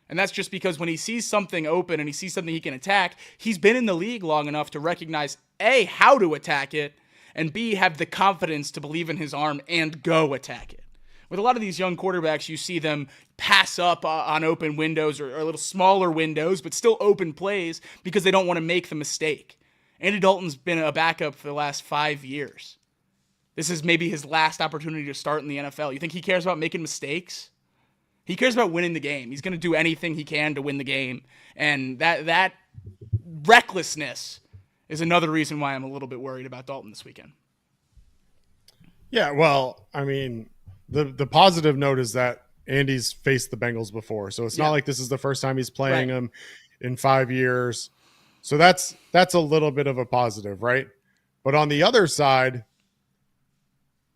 E: And that's just because when he sees something open and he sees something he can attack, he's been in the league long enough to recognize, A, how to attack it, and B, have the confidence to believe in his arm and go attack it. With a lot of these young quarterbacks, you see them pass up on open windows or a little smaller windows, but still open plays because they don't want to make the mistake. Andy Dalton's been a backup for the last 5 years. This is maybe his last opportunity to start in the NFL. You think he cares about making mistakes? He cares about winning the game. He's going to do anything he can to win the game. And that recklessness is another reason why I'm a little bit worried about Dalton this weekend.
F: Yeah, well, I mean, the positive note is that Andy's faced the Bengals before. So it's not like this is the first time he's playing them in 5 years. So that's a little bit of a positive, right? But on the other side,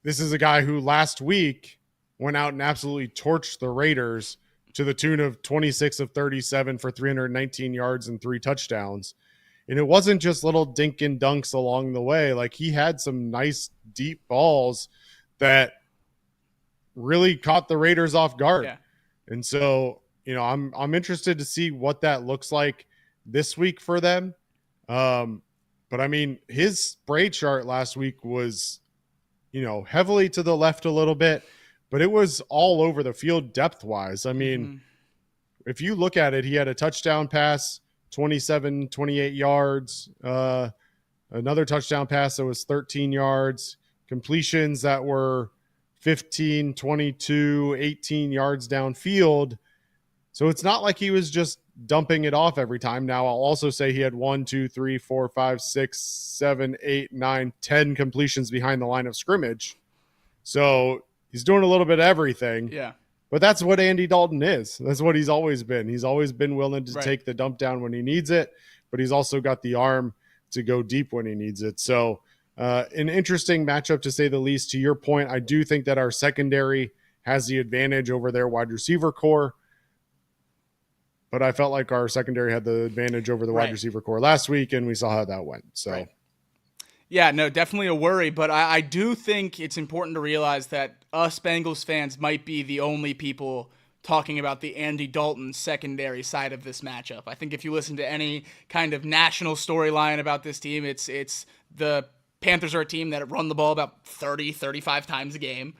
F: this is a guy who last week went out and absolutely torched the Raiders to the tune of 26 of 37 for 319 yards and 3 touchdowns. And it wasn't just little dink and dunks along the way. Like, he had some nice deep balls that really caught the Raiders off guard. Yeah. And so, I'm interested to see what that looks like this week for them. But I mean, his spray chart last week was, heavily to the left a little bit, but it was all over the field depth wise. I mean, if you look at it, he had a touchdown pass, 27, 28 yards, another touchdown pass that was 13 yards, completions that were 15, 22, 18 yards downfield. So it's not like he was just dumping it off every time. Now, I'll also say he had 1, 2, 3, 4, 5, 6, 7, 8, 9, 10 completions behind the line of scrimmage. So he's doing a little bit of everything.
E: Yeah.
F: But that's what Andy Dalton is. That's what he's always been. He's always been willing to take the dump down when he needs it, but he's also got the arm to go deep when he needs it. So an interesting matchup, to say the least. To your point, I do think that our secondary has the advantage over their wide receiver core, but I felt like our secondary had the advantage over the wide receiver core last week, and we saw how that went. So.
E: Yeah, no, definitely a worry, but I do think it's important to realize that us Bengals fans might be the only people talking about the Andy Dalton secondary side of this matchup. I think if you listen to any kind of national storyline about this team, it's the Panthers are a team that run the ball about 35 times a game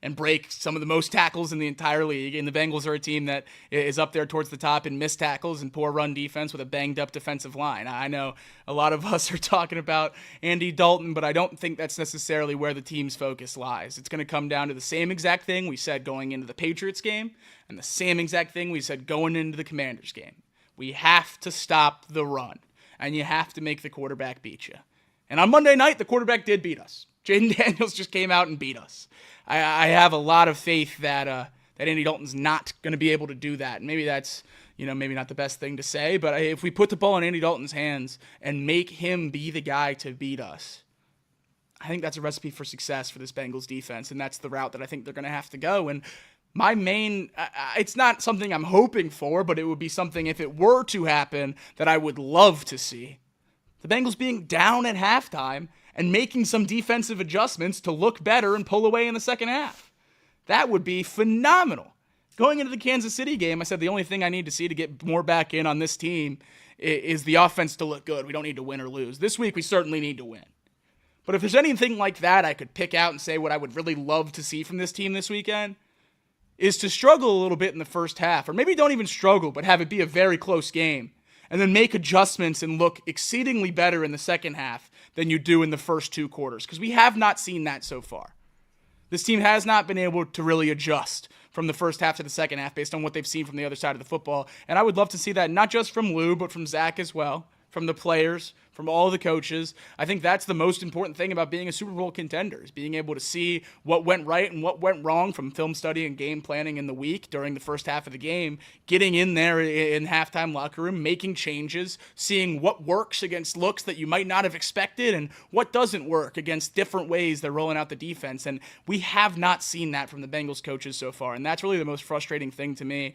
E: and break some of the most tackles in the entire league. And the Bengals are a team that is up there towards the top in missed tackles and poor run defense with a banged up defensive line. I know a lot of us are talking about Andy Dalton, but I don't think that's necessarily where the team's focus lies. It's going to come down to the same exact thing we said going into the Patriots game and the same exact thing we said going into the Commanders game. We have to stop the run, and you have to make the quarterback beat you. And on Monday night, the quarterback did beat us. Jaden Daniels just came out and beat us. I have a lot of faith that Andy Dalton's not going to be able to do that. And maybe that's, maybe not the best thing to say, but if we put the ball in Andy Dalton's hands and make him be the guy to beat us, I think that's a recipe for success for this Bengals defense, and that's the route that I think they're going to have to go. And my main, it's not something I'm hoping for, but it would be something, if it were to happen, that I would love to see. The Bengals being down at halftime and making some defensive adjustments to look better and pull away in the second half. That would be phenomenal. Going into the Kansas City game, I said the only thing I need to see to get more back in on this team is the offense to look good. We don't need to win or lose. This week, we certainly need to win. But if there's anything like that I could pick out and say what I would really love to see from this team this weekend, is to struggle a little bit in the first half, or maybe don't even struggle, but have it be a very close game, and then make adjustments and look exceedingly better in the second half than you do in the first two quarters, because we have not seen that so far. This team has not been able to really adjust from the first half to the second half based on what they've seen from the other side of the football, and I would love to see that not just from Lou, but from Zach as well, from the players, from all the coaches. I think that's the most important thing about being a Super Bowl contender, is being able to see what went right and what went wrong from film study and game planning in the week during the first half of the game, getting in there in halftime locker room, making changes, seeing what works against looks that you might not have expected and what doesn't work against different ways they're rolling out the defense. And we have not seen that from the Bengals coaches so far, and that's really the most frustrating thing to me.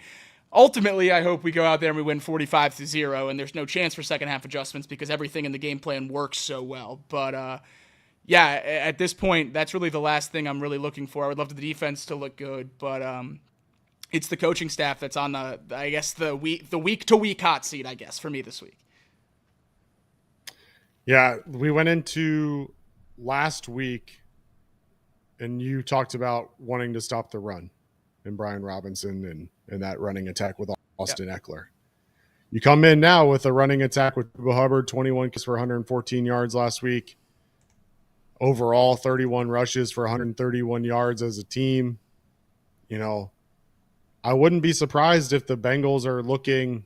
E: Ultimately, I hope we go out there and we win 45-0, and there's no chance for second half adjustments because everything in the game plan works so well. But yeah, at this point, that's really the last thing I'm really looking for. I would love the defense to look good, but it's the coaching staff that's on the week-to-week hot seat, I guess, for me this week.
F: Yeah, we went into last week, and you talked about wanting to stop the run and Brian Robinson and that running attack with Austin Eckler. You come in now with a running attack with Chuba Hubbard, 21 catches for 114 yards last week. Overall, 31 rushes for 131 yards as a team. I wouldn't be surprised if the Bengals are looking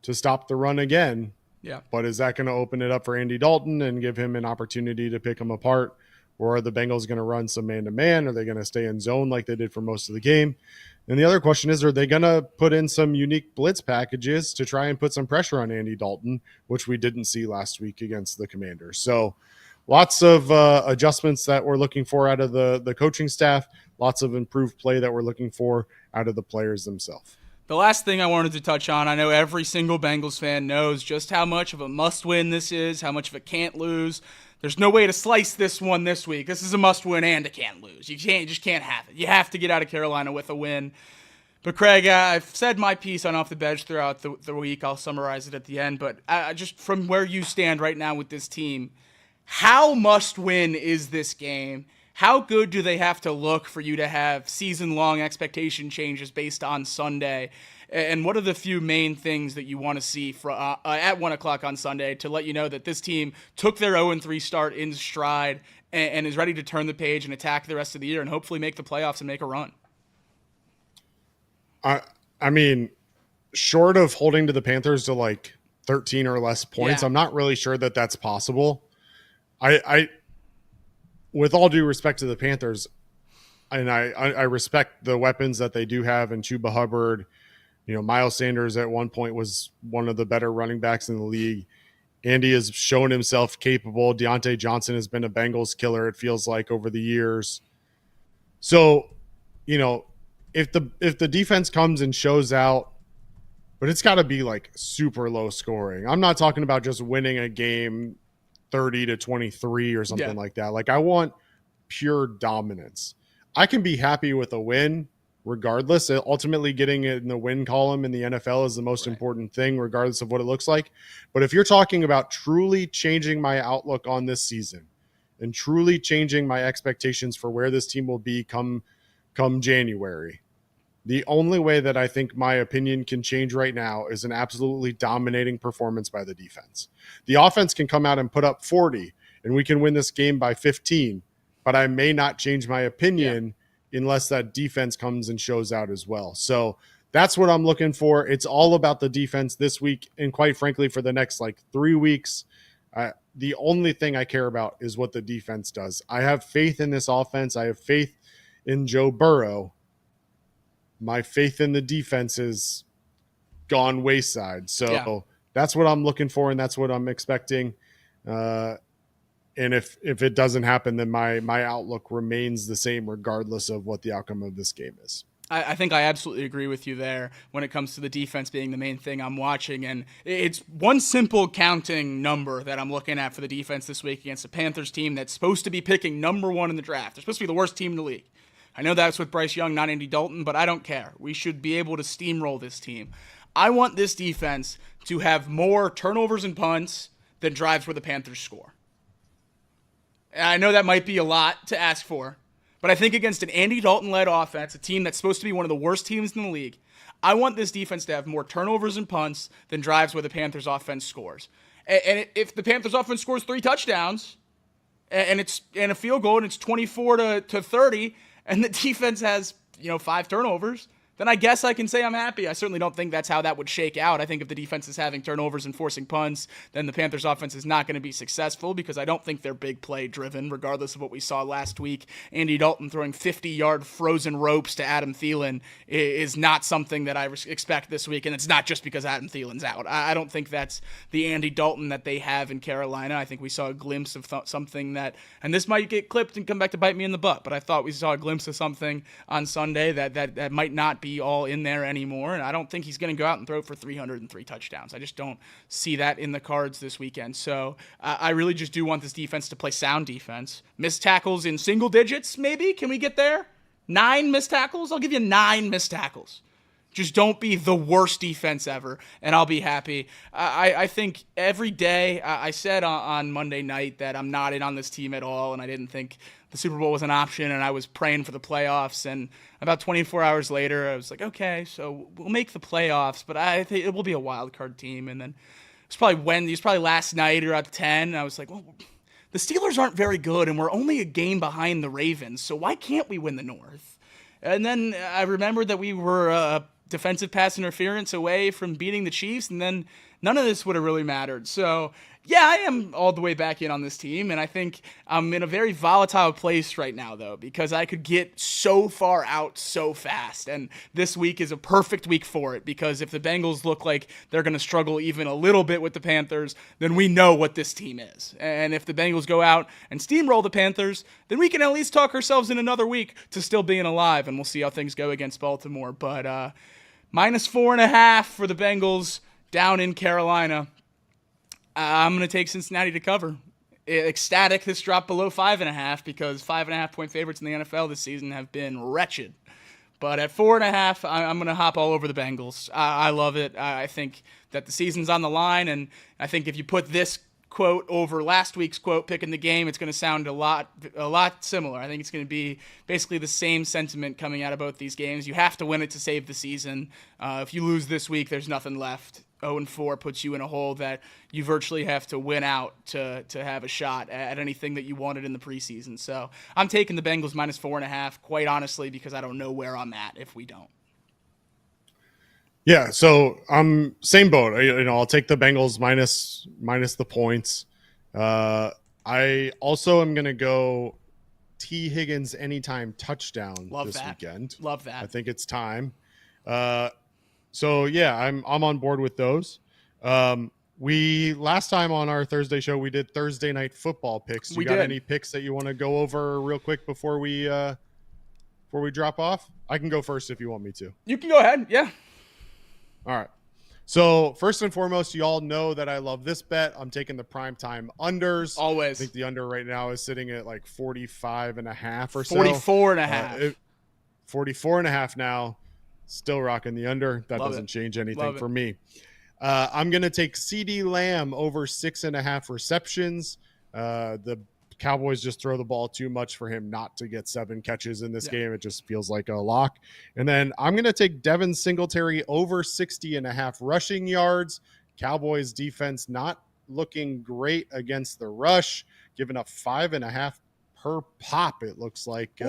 F: to stop the run again.
E: Yeah.
F: But is that going to open it up for Andy Dalton and give him an opportunity to pick him apart? Or are the Bengals going to run some man-to-man? Are they going to stay in zone like they did for most of the game? And the other question is, are they going to put in some unique blitz packages to try and put some pressure on Andy Dalton, which we didn't see last week against the Commanders? So lots of adjustments that we're looking for out of the coaching staff, lots of improved play that we're looking for out of the players themselves.
E: The last thing I wanted to touch on, I know every single Bengals fan knows just how much of a must-win this is, how much of a can't lose. There's no way to slice this one this week. This is a must-win and a can't lose. You just can't have it. You have to get out of Carolina with a win. But Craig, I've said my piece on Off the Bench throughout the week. I'll summarize it at the end. But just from where you stand right now with this team, how must-win is this game? How good do they have to look for you to have season-long expectation changes based on Sunday? And what are the few main things that you want to see at 1 o'clock on Sunday to let you know that this team took their 0-3 start in stride and is ready to turn the page and attack the rest of the year and hopefully make the playoffs and make a run?
F: I mean, short of holding to the Panthers to like 13 or less points, I'm not really sure that that's possible. I with all due respect to the Panthers, and I respect the weapons that they do have in Chuba Hubbard. Miles Sanders at one point was one of the better running backs in the league. Andy has shown himself capable. Deontay Johnson has been a Bengals killer, it feels like, over the years. So, if the defense comes and shows out, but it's got to be like super low scoring. I'm not talking about just winning a game 30-23 or something like that. Like, I want pure dominance. I can be happy with a win regardless. Ultimately, getting in the win column in the NFL is the most important thing, regardless of what it looks like. But if you're talking about truly changing my outlook on this season and truly changing my expectations for where this team will be come January, the only way that I think my opinion can change right now is an absolutely dominating performance by the defense. The offense can come out and put up 40, and we can win this game by 15, but I may not change my opinion unless that defense comes and shows out as well. So that's what I'm looking for. It's all about the defense this week, and quite frankly, for the next 3 weeks, the only thing I care about is what the defense does. I have faith in this offense. I have faith in Joe Burrow. My faith in the defense is gone wayside. So that's what I'm looking for, and that's what I'm expecting. And if it doesn't happen, then my outlook remains the same regardless of what the outcome of this game is.
E: I think I absolutely agree with you there when it comes to the defense being the main thing I'm watching. And it's one simple counting number that I'm looking at for the defense this week against a Panthers team that's supposed to be picking number 1 in the draft. They're supposed to be the worst team in the league. I know that's with Bryce Young, not Andy Dalton, but I don't care. We should be able to steamroll this team. I want this defense to have more turnovers and punts than drives where the Panthers score. And I know that might be a lot to ask for, but I think against an Andy Dalton-led offense, a team that's supposed to be one of the worst teams in the league, I want this defense to have more turnovers and punts than drives where the Panthers offense scores. And if the Panthers offense scores 3 touchdowns and it's in a field goal and it's 24 to 30, and the defense has, 5 turnovers, then I guess I can say I'm happy. I certainly don't think that's how that would shake out. I think if the defense is having turnovers and forcing punts, then the Panthers offense is not going to be successful because I don't think they're big play driven, regardless of what we saw last week. Andy Dalton throwing 50-yard frozen ropes to Adam Thielen is not something that I expect this week, and it's not just because Adam Thielen's out. I don't think that's the Andy Dalton that they have in Carolina. I think we saw a glimpse of something that, and this might get clipped and come back to bite me in the butt, but I thought we saw a glimpse of something on Sunday that might not be all in there anymore, and I don't think he's going to go out and throw for 303 touchdowns. I just don't see that in the cards this weekend. So I really just do want this defense to play sound defense. Missed tackles in single digits, maybe? Can we get there? 9 missed tackles? I'll give you 9 missed tackles. Just don't be the worst defense ever, and I'll be happy. I think every day, I said on Monday night that I'm not in on this team at all, and I didn't think the Super Bowl was an option, and I was praying for the playoffs. And about 24 hours later, I was like, okay, so we'll make the playoffs, but I think it will be a wild card team. And then it was probably last night or at 10, and I was like, well, the Steelers aren't very good, and we're only a game behind the Ravens, so why can't we win the North? And then I remembered that we were defensive pass interference away from beating the Chiefs, and then none of this would have really mattered. So, yeah, I am all the way back in on this team, and I think I'm in a very volatile place right now, though, because I could get so far out so fast, and this week is a perfect week for it, because if the Bengals look like they're going to struggle even a little bit with the Panthers, then we know what this team is. And if the Bengals go out and steamroll the Panthers, then we can at least talk ourselves in another week to still being alive, and we'll see how things go against Baltimore. But -4.5 for the Bengals down in Carolina. I'm going to take Cincinnati to cover. Ecstatic this dropped below 5.5 because 5.5-point favorites in the NFL this season have been wretched. But at 4.5, I'm going to hop all over the Bengals. I love it. I think that the season's on the line, and I think if you put this quote over last week's quote picking the game, it's going to sound a lot similar. I think it's going to be basically the same sentiment coming out of both these games. You have to win it to save the season. If you lose this week, there's nothing left. 0-4 puts you in a hole that you virtually have to win out to have a shot at anything that you wanted in the preseason. So I'm taking the Bengals -4.5, quite honestly, because I don't know where I'm at if we don't.
F: Yeah, so I'm same boat. I'll take the Bengals minus the points. I also am going to go T. Higgins anytime touchdown weekend.
E: Love that.
F: I think it's time. So yeah, I'm on board with those. We last time on our Thursday show we did Thursday night football picks. You got any picks that you want to go over real quick before we drop off? I can go first if you want me to.
E: You can go ahead. Yeah.
F: All right. So first and foremost, you all know that I love this bet. I'm taking the primetime unders.
E: Always.
F: I think the under right now is sitting at like 45.5 or so.
E: 44.5.
F: 44.5 now. Still rocking the under. That doesn't change anything for me. I'm going to take CD Lamb over 6.5 receptions. The Cowboys just throw the ball too much for him not to get 7 catches in this game. It just feels like a lock. And then I'm going to take Devin Singletary over 60.5 rushing yards. Cowboys defense not looking great against the rush, giving up 5.5 per pop. It looks like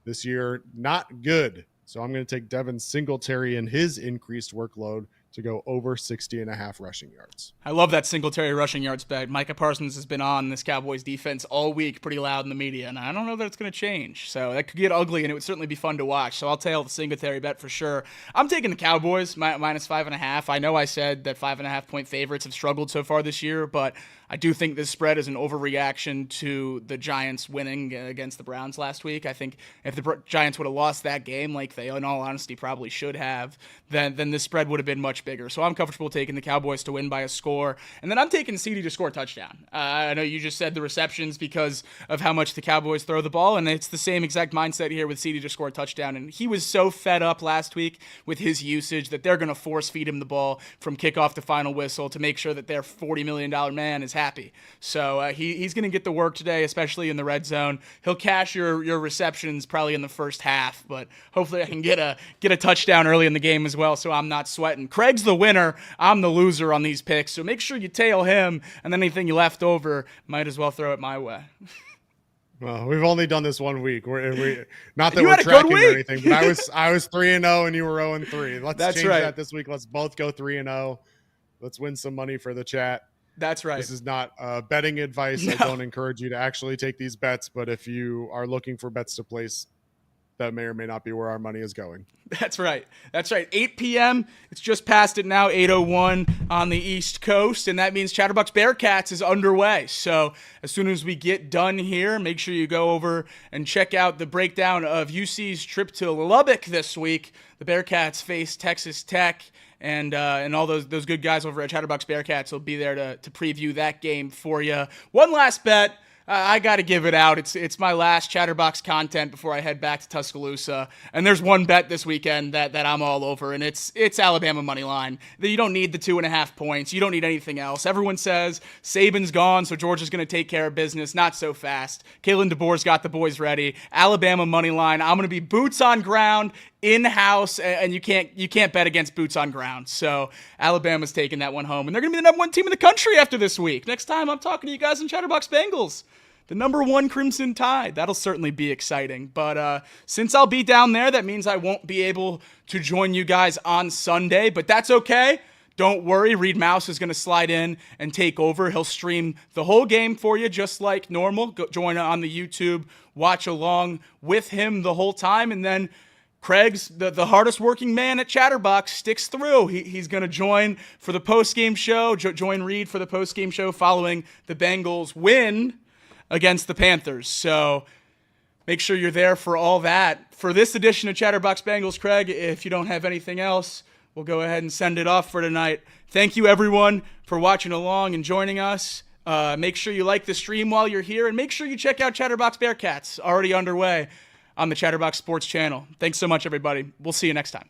F: this year, not good. So I'm going to take Devin Singletary and his increased workload to go over 60.5 rushing yards.
E: I love that Singletary rushing yards bet. Micah Parsons has been on this Cowboys defense all week, pretty loud in the media, and I don't know that it's going to change. So that could get ugly, and it would certainly be fun to watch. So I'll tail the Singletary bet for sure. I'm taking the Cowboys minus 5.5. I know I said that 5.5-point favorites have struggled so far this year, but I do think this spread is an overreaction to the Giants winning against the Browns last week. I think if the Giants would have lost that game, like they, in all honesty, probably should have, then this spread would have been much bigger. So I'm comfortable taking the Cowboys to win by a score. And then I'm taking CD to score a touchdown. I know you just said the receptions because of how much the Cowboys throw the ball, and it's the same exact mindset here with CD to score a touchdown. And he was so fed up last week with his usage that they're going to force feed him the ball from kickoff to final whistle to make sure that their $40 million man is happy. So he's going to get the work today, especially in the red zone. He'll cash your receptions probably in the first half, but hopefully I can get a touchdown early in the game as well, so I'm not sweating. Craig's the winner. I'm the loser on these picks, so make sure you tail him, and then anything you left over, might as well throw it my way.
F: Well, we've only done this 1 week. We not that we're tracking or anything, but I was 3-0 and you were 0-3. Let's change that this week. Let's both go 3-0. Let's win some money for the chat.
E: That's right.
F: This is not betting advice. No. I don't encourage you to actually take these bets, but if you are looking for bets to place, that may or may not be where our money is going.
E: That's right. 8 p.m. It's just past it now, 8:01 on the East Coast, and that means Chatterbox Bearcats is underway. So as soon as we get done here, make sure you go over and check out the breakdown of UC's trip to Lubbock this week. The Bearcats face Texas Tech. And all those good guys over at Chatterbox Bearcats will be there to preview that game for you. One last bet. I got to give it out. It's my last Chatterbox content before I head back to Tuscaloosa. And there's one bet this weekend that I'm all over, and it's Alabama Moneyline. You don't need the 2.5 points. You don't need anything else. Everyone says Saban's gone, so Georgia's going to take care of business. Not so fast. Kalen DeBoer's got the boys ready. Alabama Moneyline. I'm going to be boots on ground, in-house, and you can't bet against boots on ground. So Alabama's taking that one home, and they're going to be the #1 team in the country after this week. Next time I'm talking to you guys on Chatterbox Bengals. The #1 Crimson Tide. That'll certainly be exciting. But since I'll be down there, that means I won't be able to join you guys on Sunday. But that's okay. Don't worry. Reed Mouse is going to slide in and take over. He'll stream the whole game for you just like normal. Go join on the YouTube. Watch along with him the whole time. And then Craig's the hardest working man at Chatterbox sticks through. He's going to join for the postgame show. Join Reed for the postgame show following the Bengals win against the Panthers. So make sure you're there for all that. For this edition of Chatterbox Bengals, Craig, if you don't have anything else, we'll go ahead and send it off for tonight. Thank you, everyone, for watching along and joining us. Make sure you like the stream while you're here, and make sure you check out Chatterbox Bearcats, already underway on the Chatterbox Sports channel. Thanks so much, everybody. We'll see you next time.